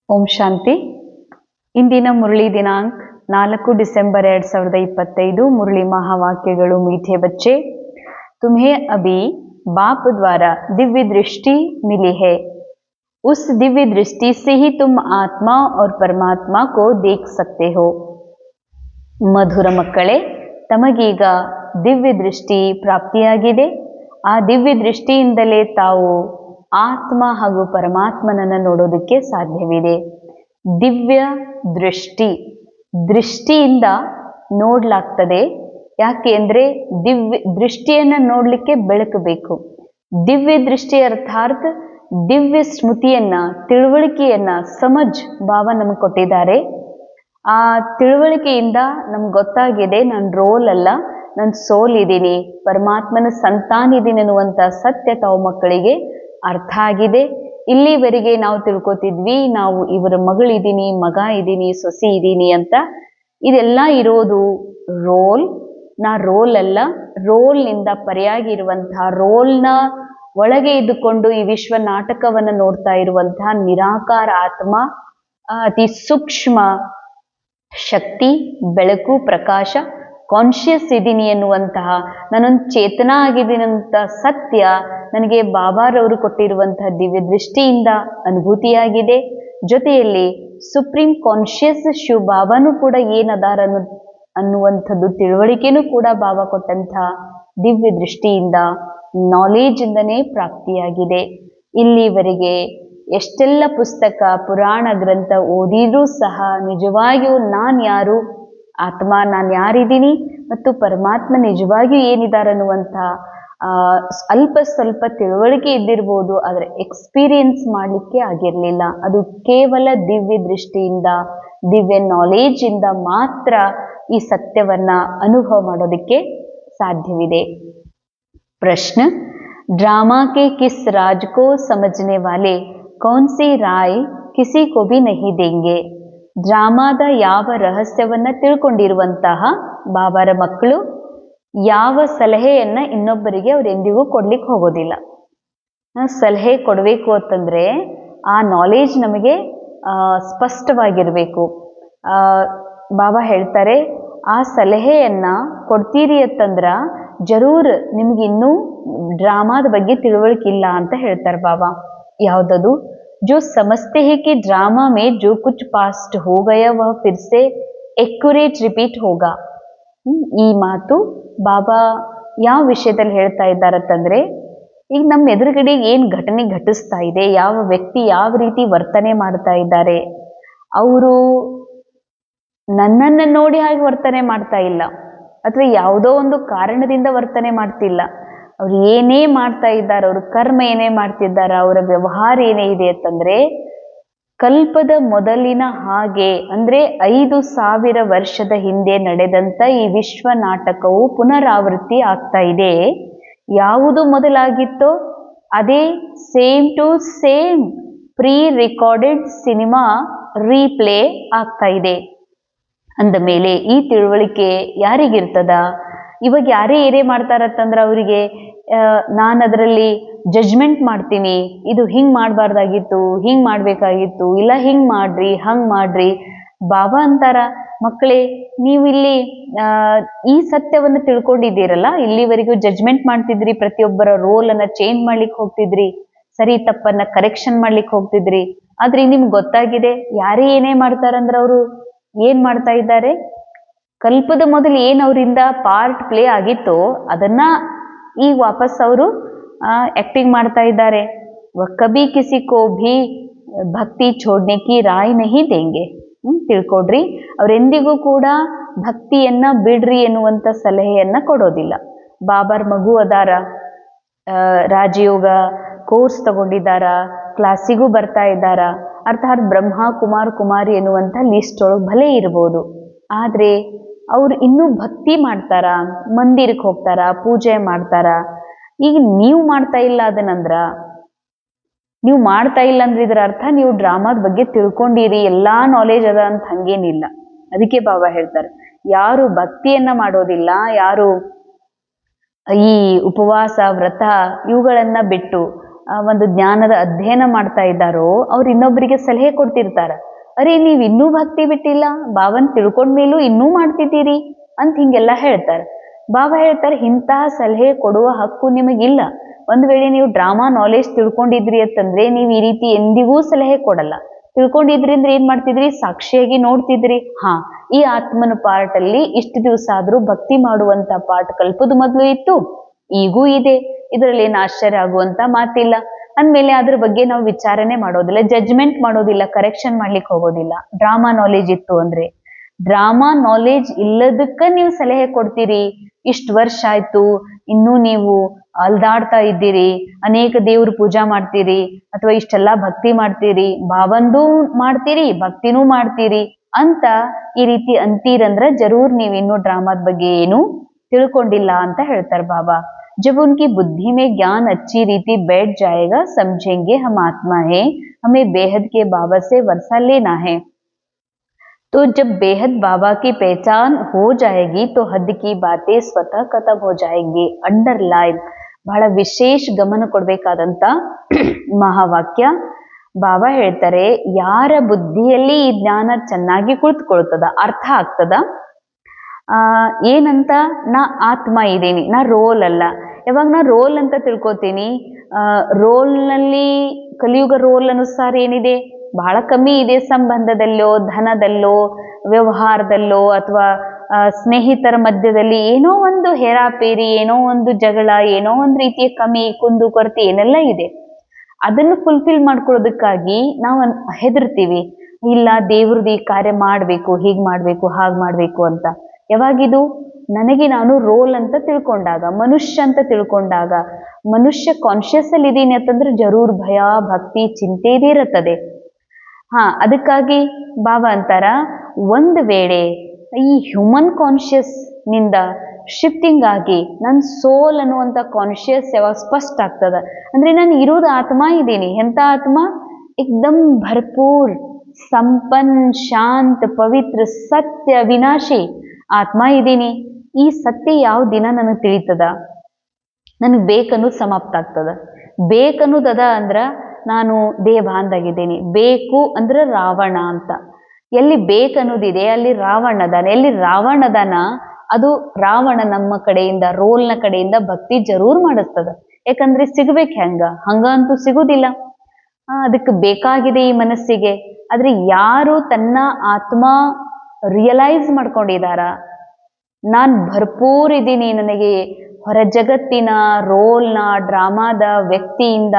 ಓಂ ಶಾಂತಿ. ಇಂದಿನ ಮುರಳಿ ದಿನಾಂಕ 4 ಡಿಸೆಂಬರ್ 2025. ಮುರಳಿ महावाक्यಗಳು. मीठे बच्चे, तुम्हें अभी बाप द्वारा दिव्य दृष्टि मिली है. उस दिव्य दृष्टि से ही तुम आत्मा और परमात्मा को देख सकते हो. ಮಧುರ ಮಕ್ಕಳೇ, ತಮಗೀಗ ದಿವ್ಯ ದೃಷ್ಟಿ ಪ್ರಾಪ್ತಿಯಾಗಿದೆ. ಆ ದಿವ್ಯ ದೃಷ್ಟಿಯಿಂದಲೇ ತಾವು ಆತ್ಮ ಹಾಗೂ ಪರಮಾತ್ಮನನ್ನು ನೋಡೋದಕ್ಕೆ ಸಾಧ್ಯವಿದೆ. ದಿವ್ಯ ದೃಷ್ಟಿಯಿಂದ ನೋಡ್ಲಾಗ್ತದೆ. ಯಾಕೆ ಅಂದರೆ ದೃಷ್ಟಿಯನ್ನು ನೋಡಲಿಕ್ಕೆ ಬೆಳಕು ಬೇಕು. ದಿವ್ಯ ದೃಷ್ಟಿ ಅರ್ಥಾತ್ ದಿವ್ಯ ಸ್ಮೃತಿಯನ್ನ, ತಿಳುವಳಿಕೆಯನ್ನ ಸಮಜ್ ಬಾಬಾ ನಮಗೆ ಕೊಟ್ಟಿದ್ದಾರೆ. ಆ ತಿಳುವಳಿಕೆಯಿಂದ ನಮ್ಗೆ ಗೊತ್ತಾಗಿದೆ, ನಾನು ರೋಲ್ ಅಲ್ಲ, ನಾನು ಸೋಲ್ ಇದ್ದೀನಿ, ಪರಮಾತ್ಮನ ಸಂತಾನ ಇದ್ದೀನಿ ಅನ್ನುವಂಥ ಸತ್ಯ ತಾವು ಮಕ್ಕಳಿಗೆ ಅರ್ಥ ಆಗಿದೆ. ಇಲ್ಲಿವರೆಗೆ ನಾವು ತಿಳ್ಕೊತಿದ್ವಿ, ನಾವು ಇವರ ಮಗಳಿದ್ದೀನಿ, ಮಗ ಇದ್ದೀನಿ, ಸೊಸಿ ಇದ್ದೀನಿ ಅಂತ. ಇದೆಲ್ಲ ಇರೋದು ರೋಲ್. ರೋಲ್ ಅಲ್ಲ, ರೋಲ್ನಿಂದ ಪರ್ಯಾಗಿರುವಂತಹ, ರೋಲ್ನ ಒಳಗೆ ಇದ್ದುಕೊಂಡು ಈ ವಿಶ್ವ ನಾಟಕವನ್ನು ನೋಡ್ತಾ ಇರುವಂತಹ ನಿರಾಕಾರ ಆತ್ಮ, ಅತಿ ಸೂಕ್ಷ್ಮ ಶಕ್ತಿ, ಬೆಳಕು, ಪ್ರಕಾಶ, ಕಾನ್ಷಿಯಸ್ ಇದ್ದೀನಿ ಎನ್ನುವಂತಹ, ನಾನೊಂದು ಚೇತನ ಆಗಿದ್ದೀನಿ ಅಂತ ಸತ್ಯ ನನಗೆ ಬಾಬಾರವರು ಕೊಟ್ಟಿರುವಂತಹ ದಿವ್ಯ ದೃಷ್ಟಿಯಿಂದ ಅನುಭೂತಿಯಾಗಿದೆ. ಜೊತೆಯಲ್ಲಿ ಸುಪ್ರೀಂ ಕಾನ್ಷಿಯಸ್ ಶಿವ ಬಾಬಾನೂ ಕೂಡ ಏನದಾರ ಅನ್ನುವಂಥದ್ದು ತಿಳುವಳಿಕೆನೂ ಕೂಡ ಬಾಬಾ ಕೊಟ್ಟಂತಹ ದಿವ್ಯ ದೃಷ್ಟಿಯಿಂದ, ನಾಲೇಜಿಂದನೇ ಪ್ರಾಪ್ತಿಯಾಗಿದೆ. ಇಲ್ಲಿವರೆಗೆ ಎಷ್ಟೆಲ್ಲ ಪುಸ್ತಕ, ಪುರಾಣ ಗ್ರಂಥ ಓದಿದ್ರೂ ಸಹ ನಿಜವಾಗಿಯೂ ನಾನು ಯಾರು, ಆತ್ಮ ನಾನು ಯಾರಿದ್ದೀನಿ ಮತ್ತು ಪರಮಾತ್ಮ ನಿಜವಾಗಿಯೂ ಏನಿದ್ದಾರೆ ಅನ್ನುವಂಥ ಅಲ್ಪ ಸ್ವಲ್ಪ ತಿಳುವಳಿಕೆ ಇದ್ದಿರ್ಬೋದು, ಆದರೆ ಎಕ್ಸ್ಪೀರಿಯನ್ಸ್ ಮಾಡಲಿಕ್ಕೆ ಆಗಿರಲಿಲ್ಲ. ಅದು ಕೇವಲ ದಿವ್ಯ ದೃಷ್ಟಿಯಿಂದ, ದಿವ್ಯ ನಾಲೇಜಿಂದ ಮಾತ್ರ ಈ ಸತ್ಯವನ್ನ ಅನುಭವ ಮಾಡೋದಕ್ಕೆ ಸಾಧ್ಯವಿದೆ. ಪ್ರಶ್ನ: ड्रामा के किस राज को समझने वाले कौन सी राय किसी को भी नहीं देंगे? ಡ್ರಾಮಾದ ಯಾವ ರಹಸ್ಯವನ್ನ ತಿಳ್ಕೊಂಡಿರುವಂತಹ ಬಾಬಾರ ಮಕ್ಕಳು ಯಾವ ಸಲಹೆಯನ್ನ ಇನ್ನೊಬ್ಬರಿಗೆ ಅವ್ರು ಎಂದಿಗೂ ಕೊಡ್ಲಿಕ್ಕೆ ಹೋಗೋದಿಲ್ಲ. ಸಲಹೆ ಕೊಡಬೇಕು ಅಂತಂದ್ರೆ ಆ ನಾಲೇಜ್ ನಮಗೆ ಸ್ಪಷ್ಟವಾಗಿರಬೇಕು. ಬಾಬಾ ಹೇಳ್ತಾರೆ, ಆ ಸಲಹೆಯನ್ನ ಕೊಡ್ತೀರಿ ಅಂತಂದ್ರ ಜರೂರ್ ನಿಮ್ಗಿನ್ನೂ ಡ್ರಾಮಾದ ಬಗ್ಗೆ ತಿಳುವಳಿಕೆ ಇಲ್ಲ ಅಂತ ಹೇಳ್ತಾರೆ ಬಾಬಾ. ಯಾವುದದು? जो समझते हैं कि ड्रामा में जो कुछ पास्ट हो गया वह फिर से एक्यूरेट रिपीट होगा. ಈ ಮಾತು ಬಾಬಾ ಯಾವ ವಿಷಯದಲ್ಲಿ ಹೇಳ್ತಾ ಇದ್ದಾರಂತಂದ್ರೆ, ಈಗ ನಮ್ಮ ಎದುರುಗಡೆ ಏನು ಘಟನೆ ಘಟಿಸ್ತಾ ಇದೆ, ಯಾವ ವ್ಯಕ್ತಿ ಯಾವ ರೀತಿ ವರ್ತನೆ ಮಾಡ್ತಾ ಇದ್ದಾರೆ, ಅವರು ನನ್ನನ್ನು ನೋಡಿ ಹಾಗೆ ವರ್ತನೆ ಮಾಡ್ತಾ ಇಲ್ಲ, ಅಥವಾ ಯಾವುದೋ ಒಂದು ಕಾರಣದಿಂದ ವರ್ತನೆ ಮಾಡ್ತಿಲ್ಲ. ಅವ್ರು ಏನೇ ಮಾಡ್ತಾ ಇದ್ದಾರೆ, ಅವ್ರ ಕರ್ಮ ಏನೇ ಮಾಡ್ತಿದ್ದಾರೆ, ಅವರ ವ್ಯವಹಾರ ಏನೇ ಇದೆ ಅಂತಂದ್ರೆ ಕಲ್ಪದ ಮೊದಲಿನ ಹಾಗೆ, ಅಂದ್ರೆ 5000 ವರ್ಷದ ಹಿಂದೆ ನಡೆದಂತ ಈ ವಿಶ್ವ ನಾಟಕವು ಪುನರಾವೃತ್ತಿ ಆಗ್ತಾ ಇದೆ. ಯಾವುದು ಮೊದಲಾಗಿತ್ತೋ ಅದೇ same to same pre recorded cinema replay ಆಗ್ತಾ ಇದೆ. ಅಂದ ಮೇಲೆ ಈ ತಿಳುವಳಿಕೆ ಯಾರಿಗಿರ್ತದ? ಇವಾಗ ಯಾರೇ ಏನೇ ಮಾಡ್ತಾರಂತಂದ್ರೆ ಅವರಿಗೆ ನಾನು ಅದರಲ್ಲಿ ಜಜ್ಮೆಂಟ್ ಮಾಡ್ತೀನಿ, ಇದು ಹಿಂಗ್ ಮಾಡಬಾರ್ದಾಗಿತ್ತು, ಹಿಂಗ್ ಮಾಡ್ಬೇಕಾಗಿತ್ತು, ಇಲ್ಲ ಹಿಂಗ್ ಮಾಡ್ರಿ, ಹಂಗ್ ಮಾಡ್ರಿ. ಬಾಬಾ ಅಂತಾರ, ಮಕ್ಕಳೇ ನೀವು ಇಲ್ಲಿ ಈ ಸತ್ಯವನ್ನು ತಿಳ್ಕೊಂಡಿದ್ದೀರಲ್ಲ, ಇಲ್ಲಿವರೆಗೂ ಜಜ್ಮೆಂಟ್ ಮಾಡ್ತಿದ್ರಿ, ಪ್ರತಿಯೊಬ್ಬರ ರೋಲ್ ಅನ್ನ ಚೇಂಜ್ ಮಾಡ್ಲಿಕ್ಕೆ ಹೋಗ್ತಿದ್ರಿ, ಸರಿ ತಪ್ಪನ್ನ ಕರೆಕ್ಷನ್ ಮಾಡ್ಲಿಕ್ಕೆ ಹೋಗ್ತಿದ್ರಿ. ಆದ್ರೆ ನಿಮ್ಗೆ ಗೊತ್ತಾಗಿದೆ, ಯಾರೇ ಏನೇ ಮಾಡ್ತಾರಂದ್ರೆ ಅವರು ಏನ್ ಮಾಡ್ತಾ ಇದ್ದಾರೆ, ಕಲ್ಪದ ಮೊದಲು ಏನು ಅವರಿಂದ ಪಾರ್ಟ್ ಪ್ಲೇ ಆಗಿತ್ತೋ ಅದನ್ನ ಈಗ ವಾಪಸ್ ಅವರು ಆಕ್ಟಿಂಗ್ ಮಾಡ್ತಾ ಇದ್ದಾರೆ. ಕಬಿ ಕಿಸಿ ಕೋ ಭಿ ಭಕ್ತಿ ಛೋಡ್ನೆ ಕಿ ರಾಯ್ ನಹಿ ದೇಂಗೆ. ತಿಳ್ಕೊಡ್ರಿ, ಅವರೆಂದಿಗೂ ಕೂಡ ಭಕ್ತಿಯನ್ನ ಬಿಡ್ರಿ ಎನ್ನುವಂತ ಸಲಹೆಯನ್ನ ಕೊಡೋದಿಲ್ಲ. ಬಾಬಾರ್ ಮಗು ಅದಾರ, ರಾಜಯೋಗ ಕೋರ್ಸ್ ತಗೊಂಡಿದ್ದಾರ, ಕ್ಲಾಸಿಗೂ ಬರ್ತಾ ಇದ್ದಾರ, ಅರ್ಥಾತ್ ಬ್ರಹ್ಮ ಕುಮಾರ್ ಕುಮಾರಿ ಎನ್ನುವಂಥ ಲಿಸ್ಟ್ ಒಳಗೆ ಭಲೆ ಇರ್ಬೋದು. ಆದ್ರೆ ಅವ್ರು ಇನ್ನೂ ಭಕ್ತಿ ಮಾಡ್ತಾರ, ಮಂದಿರಕ್ಕೆ ಹೋಗ್ತಾರ, ಪೂಜೆ ಮಾಡ್ತಾರ. ಈಗ ನೀವು ಮಾಡ್ತಾ ಇಲ್ಲ ಅದನ್ನಂದ್ರ, ನೀವು ಮಾಡ್ತಾ ಇಲ್ಲ ಅಂದ್ರೆ ಇದರ ಅರ್ಥ ನೀವು ಡ್ರಾಮಾದ ಬಗ್ಗೆ ತಿಳ್ಕೊಂಡಿರಿ, ಎಲ್ಲಾ ನಾಲೆಜ್ ಅದ ಅಂತ ಹಂಗೇನಿಲ್ಲ. ಅದಕ್ಕೆ ಬಾಬಾ ಹೇಳ್ತಾರೆ, ಯಾರು ಭಕ್ತಿಯನ್ನ ಮಾಡೋದಿಲ್ಲ, ಯಾರು ಈ ಉಪವಾಸ ವ್ರತ ಇವುಗಳನ್ನ ಬಿಟ್ಟು ಒಂದು ಜ್ಞಾನದ ಅಧ್ಯಯನ ಮಾಡ್ತಾ ಇದ್ದಾರೋ ಅವ್ರು ಇನ್ನೊಬ್ಬರಿಗೆ ಸಲಹೆ ಕೊಡ್ತಿರ್ತಾರೆ. ಅರೆ ನೀವು ಇನ್ನೂ ಭಕ್ತಿ ಬಿಟ್ಟಿಲ್ಲ, ಬಾಬನ್ ತಿಳ್ಕೊಂಡ್ಮೇಲೂ ಇನ್ನೂ ಮಾಡ್ತಿದ್ದೀರಿ ಅಂತ ಹಿಂಗೆಲ್ಲ ಹೇಳ್ತಾರೆ. ಬಾಬಾ ಹೇಳ್ತಾರೆ ಇಂತಹ ಸಲಹೆ ಕೊಡುವ ಹಕ್ಕು ನಿಮಗಿಲ್ಲ. ಒಂದು ವೇಳೆ ನೀವು ಡ್ರಾಮಾ ನಾಲೆಜ್ ತಿಳ್ಕೊಂಡಿದ್ರಿ ಅಂತಂದ್ರೆ ನೀವು ಈ ರೀತಿ ಎಂದಿಗೂ ಸಲಹೆ ಕೊಡಲ್ಲ. ತಿಳ್ಕೊಂಡಿದ್ರಿ ಅಂದ್ರೆ ಏನ್ ಮಾಡ್ತಿದ್ರಿ, ಸಾಕ್ಷಿಯಾಗಿ ನೋಡ್ತಿದ್ರಿ. ಈ ಆತ್ಮನ ಪಾರ್ಟ್ ಅಲ್ಲಿ ಇಷ್ಟು ದಿವಸ ಆದ್ರೂ ಭಕ್ತಿ ಮಾಡುವಂತ ಪಾರ್ಟ್ ಕಲ್ಪದ ಮೊದಲು ಇತ್ತು, ಈಗೂ ಇದೆ, ಇದರಲ್ಲಿ ಏನು ಆಶ್ಚರ್ಯ ಆಗುವಂತ ಮಾತಿಲ್ಲ. ಅಂದ್ಮೇಲೆ ಅದ್ರ ಬಗ್ಗೆ ನಾವು ವಿಚಾರಣೆ ಮಾಡೋದಿಲ್ಲ, ಜಡ್ಜ್ಮೆಂಟ್ ಮಾಡೋದಿಲ್ಲ, ಕರೆಕ್ಷನ್ ಮಾಡ್ಲಿಕ್ಕೆ ಹೋಗೋದಿಲ್ಲ. ಡ್ರಾಮಾ ನಾಲೆಜ್ ಇತ್ತು ಅಂದ್ರೆ, ಡ್ರಾಮಾ ನಾಲೆಜ್ ಇಲ್ಲದಕ್ಕ ನೀವು ಸಲಹೆ ಕೊಡ್ತೀರಿ. ಇಷ್ಟು ವರ್ಷ ಆಯ್ತು ಇನ್ನೂ ನೀವು ಅಲ್ದಾಡ್ತಾ ಇದ್ದೀರಿ, ಅನೇಕ ದೇವ್ರ ಪೂಜಾ ಮಾಡ್ತೀರಿ, ಅಥವಾ ಇಷ್ಟೆಲ್ಲ ಭಕ್ತಿ ಮಾಡ್ತೀರಿ, ಬಾಬಂದೂ ಮಾಡ್ತೀರಿ ಭಕ್ತಿನೂ ಮಾಡ್ತೀರಿ ಅಂತ ಈ ರೀತಿ ಅಂತೀರಂದ್ರ ಜರೂರ್ ನೀವಿನ್ನೂ ಡ್ರಾಮಾದ ಬಗ್ಗೆ ಏನು ತಿಳ್ಕೊಂಡಿಲ್ಲ ಅಂತ ಹೇಳ್ತಾರೆ ಬಾಬಾ. जब उनकी बुद्धि में ज्ञान अच्छी रीति बैठ जाएगा समझेंगे हम आत्मा है, हमें बेहद के बाबा से वर्षा लेना है. तो जब बेहद बाबा की पहचान हो जाएगी तो हद की बातें स्वतः खत्म हो जाएंगी. अंडरलाइन ಬಹಳ ವಿಶೇಷ ಗಮನ ಕೊಡ್ಬೇಕಾದಂತ ಮಹಾವಾಕ್ಯ. ಬಾಬಾ ಹೇಳ್ತಾರೆ ಯಾರ ಬುದ್ಧಿಯಲ್ಲಿ ಈ ಜ್ಞಾನ ಚೆನ್ನಾಗಿ ಕುಳಿತುಕೊಳ್ತದ, ಅರ್ಥ ಆಗ್ತದ, ಏನಂತ ನಾ ಆತ್ಮ ಇದ್ದೀನಿ, ನಾ ರೋಲ್ ಅಲ್ಲ. ಯಾವಾಗ ನಾ ರೋಲ್ ಅಂತ ತಿಳ್ಕೊತೀನಿ, ರೋಲ್ನಲ್ಲಿ ಕಲಿಯುಗ ರೋಲ್ ಅನುಸಾರ ಏನಿದೆ ಬಹಳ ಕಮ್ಮಿ ಇದೆ. ಸಂಬಂಧದಲ್ಲೋ, ಧನದಲ್ಲೋ, ವ್ಯವಹಾರದಲ್ಲೋ, ಅಥವಾ ಸ್ನೇಹಿತರ ಮಧ್ಯದಲ್ಲಿ ಏನೋ ಒಂದು ಹೇರಾಪೇರಿ, ಏನೋ ಒಂದು ಜಗಳ, ಏನೋ ಒಂದು ರೀತಿಯ ಕಮ್ಮಿ ಕುಂದು ಕೊರತೆ ಏನೆಲ್ಲ ಇದೆ, ಅದನ್ನು ಫುಲ್ಫಿಲ್ ಮಾಡ್ಕೊಳ್ಳೋದಕ್ಕಾಗಿ ನಾವು ಹೆದರ್ತೀವಿ. ಇಲ್ಲ ದೇವ್ರದ್ದು ಈ ಕಾರ್ಯ ಮಾಡಬೇಕು, ಹೀಗೆ ಮಾಡಬೇಕು, ಹಾಗೆ ಮಾಡಬೇಕು ಅಂತ. ಯಾವಾಗಿದು ನನಗೆ ನಾನು ರೋಲ್ ಅಂತ ತಿಳ್ಕೊಂಡಾಗ, ಮನುಷ್ಯ ಅಂತ ತಿಳ್ಕೊಂಡಾಗ, ಮನುಷ್ಯ ಕಾನ್ಶಿಯಸ್ ಅಲ್ಲಿ ಇದೀನಿ ಅಂತಂದ್ರೆ ಜರೂರ್ ಭಯ, ಭಕ್ತಿ, ಚಿಂತೆ ಇದೇ ಇರುತ್ತದೆ. ಅದಕ್ಕಾಗಿ ಬಾಬಾ ಅಂತಾರ ಒಂದು ವೇಳೆ ಈ ಹ್ಯೂಮನ್ ಕಾನ್ಶಿಯಸ್ ನಿಂದ ಶಿಫ್ಟಿಂಗ್ ಆಗಿ ನನ್ನ ಸೋಲ್ ಅನ್ನುವಂಥ ಕಾನ್ಶಿಯಸ್ ಯಾವಾಗ ಸ್ಪಷ್ಟ ಆಗ್ತದ ಅಂದ್ರೆ ನಾನು ಇರೋದು ಆತ್ಮ ಇದ್ದೀನಿ. ಎಂಥ ಆತ್ಮ? ಏಕ್ದಮ್ ಭರ್ಪೂರ್, ಸಂಪನ್, ಶಾಂತ, ಪವಿತ್ರ, ಸತ್ಯ, ಅವಿನಾಶಿ ಆತ್ಮ ಇದ್ದೀನಿ. ಈ ಸತ್ಯ ಯಾವ ದಿನ ನನಗೆ ತಿಳಿತದ, ನನಗೆ ಬೇಕನ್ನೋದು ಸಮಾಪ್ತ ಆಗ್ತದ. ಬೇಕನ್ನೋದದ ಅಂದ್ರ ನಾನು ದೇಹಭಾನದಾಗಿದ್ದೀನಿ. ಬೇಕು ಅಂದ್ರೆ ರಾವಣ ಅಂತ. ಎಲ್ಲಿ ಬೇಕನ್ನೋದಿದೆ ಅಲ್ಲಿ ರಾವಣ ಅದಾನ. ಎಲ್ಲಿ ರಾವಣ ಅದಾನ ಅದು ರಾವಣ ನಮ್ಮ ಕಡೆಯಿಂದ, ರೋಲ್ನ ಕಡೆಯಿಂದ ಭಕ್ತಿ ಜರೂರ್ ಮಾಡಿಸ್ತದ. ಯಾಕಂದ್ರೆ ಸಿಗ್ಬೇಕು ಹಂಗ ಅಂತೂ ಸಿಗುದಿಲ್ಲ. ಅದಕ್ಕೆ ಬೇಕಾಗಿದೆ ಈ ಮನಸ್ಸಿಗೆ. ಆದ್ರೆ ಯಾರು ತನ್ನ ಆತ್ಮ ರಿಯಲೈಸ್ ಮಾಡ್ಕೊಂಡಿದಾರ, ನಾನ್ ಭರ್ಪೂರ್ ಇದ್ದೀನಿ, ನನಗೆ ಹೊರ ಜಗತ್ತಿನ ರೋಲ್ನ, ಡ್ರಾಮಾದ ವ್ಯಕ್ತಿಯಿಂದ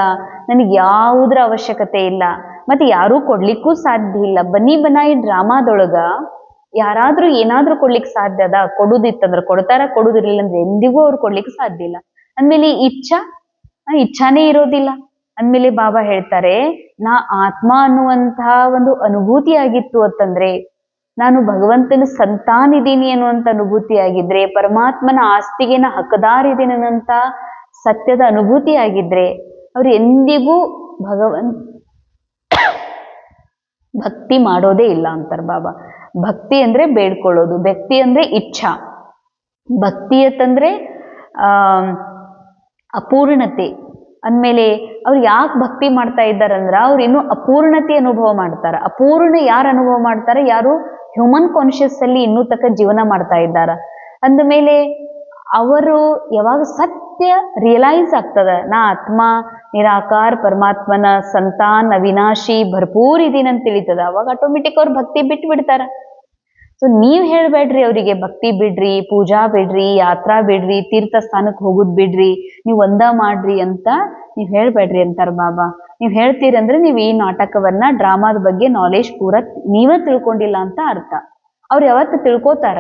ನನಗೆ ಯಾವುದ್ರ ಅವಶ್ಯಕತೆ ಇಲ್ಲ, ಮತ್ತೆ ಯಾರೂ ಕೊಡ್ಲಿಕ್ಕೂ ಸಾಧ್ಯ ಇಲ್ಲ. ಬನ್ನಿ ಬನಾಯಿ ಡ್ರಾಮಾದೊಳಗ ಯಾರಾದ್ರೂ ಏನಾದ್ರೂ ಕೊಡ್ಲಿಕ್ಕೆ ಸಾಧ್ಯ ಅದ? ಕೊಡುದಿತ್ತಂದ್ರೆ ಕೊಡ್ತಾರ, ಕೊಡುದಿರ್ಲಿಲ್ಲ ಅಂದ್ರೆ ಎಂದಿಗೂ ಅವ್ರು ಕೊಡ್ಲಿಕ್ಕೆ ಸಾಧ್ಯ ಇಲ್ಲ. ಅಂದ್ಮೇಲೆ ಇಚ್ಛಾನೇ ಇರೋದಿಲ್ಲ. ಅಂದ್ಮೇಲೆ ಬಾಬಾ ಹೇಳ್ತಾರೆ ನಾ ಆತ್ಮ ಅನ್ನುವಂತಹ ಒಂದು ಅನುಭೂತಿ ಆಗಿತ್ತು ಅಂತಂದ್ರೆ, ನಾನು ಭಗವಂತನ ಸಂತಾನಿದ್ದೀನಿ ಅನ್ನುವಂಥ ಅನುಭೂತಿ ಆಗಿದ್ರೆ, ಪರಮಾತ್ಮನ ಆಸ್ತಿಗೆ ನಾ ಹಕ್ಕದಾರಿದ್ದೀನಿ ಅನ್ನೋಂಥ ಸತ್ಯದ ಅನುಭೂತಿ ಆಗಿದ್ರೆ, ಅವ್ರು ಎಂದಿಗೂ ಭಕ್ತಿ ಮಾಡೋದೇ ಇಲ್ಲ ಅಂತಾರೆ ಬಾಬಾ. ಭಕ್ತಿ ಅಂದ್ರೆ ಬೇಡ್ಕೊಳ್ಳೋದು, ಭಕ್ತಿ ಅಂದ್ರೆ ಇಚ್ಛಾ. ಭಕ್ತಿ ಅಂತಂದ್ರೆ ಅಪೂರ್ಣತೆ. ಅಂದಮೇಲೆ ಅವ್ರು ಯಾಕೆ ಭಕ್ತಿ ಮಾಡ್ತಾ ಇದ್ದಾರಂದ್ರ ಅವ್ರು ಇನ್ನೂ ಅಪೂರ್ಣತೆ ಅನುಭವ ಮಾಡ್ತಾರ. ಅಪೂರ್ಣ ಯಾರು ಅನುಭವ ಮಾಡ್ತಾರೆ? ಯಾರು ಹ್ಯೂಮನ್ ಕಾನ್ಶಿಯಸ್ ಅಲ್ಲಿ ಇನ್ನೂ ತಕ್ಕ ಜೀವನ ಮಾಡ್ತಾ ಇದ್ದಾರ. ಅಂದಮೇಲೆ ಅವರು ಯಾವಾಗ ಸತ್ಯ ರಿಯಲೈಸ್ ಆಗ್ತದ, ನಾ ಆತ್ಮ ನಿರಾಕಾರ ಪರಮಾತ್ಮನ ಸಂತಾನ್, ಅವಿನಾಶಿ, ಭರ್ಪೂರ್ ಇದೀನಂತ ತಿಳಿತದ, ಅವಾಗ ಆಟೋಮೆಟಿಕ್ ಅವ್ರು ಭಕ್ತಿ ಬಿಟ್ಟು ಬಿಡ್ತಾರ. ಸೊ ನೀವ್ ಹೇಳ್ಬೇಡ್ರಿ ಅವರಿಗೆ ಭಕ್ತಿ ಬಿಡ್ರಿ, ಪೂಜಾ ಬಿಡ್ರಿ, ಯಾತ್ರಾ ಬಿಡ್ರಿ, ತೀರ್ಥ ಸ್ಥಾನಕ್ಕೆ ಹೋಗುದ್ ಬಿಡ್ರಿ, ನೀವು ಒಂದ ಮಾಡ್ರಿ ಅಂತ ನೀವ್ ಹೇಳ್ಬೇಡ್ರಿ ಅಂತಾರ ಬಾಬಾ. ನೀವ್ ಹೇಳ್ತೀರಂದ್ರೆ ನೀವು ಈ ನಾಟಕವನ್ನ, ಡ್ರಾಮಾದ ಬಗ್ಗೆ ನಾಲೆಜ್ ಪೂರ ನೀವೇ ತಿಳ್ಕೊಂಡಿಲ್ಲ ಅಂತ ಅರ್ಥ. ಅವ್ರು ಯಾವತ್ತು ತಿಳ್ಕೋತಾರ,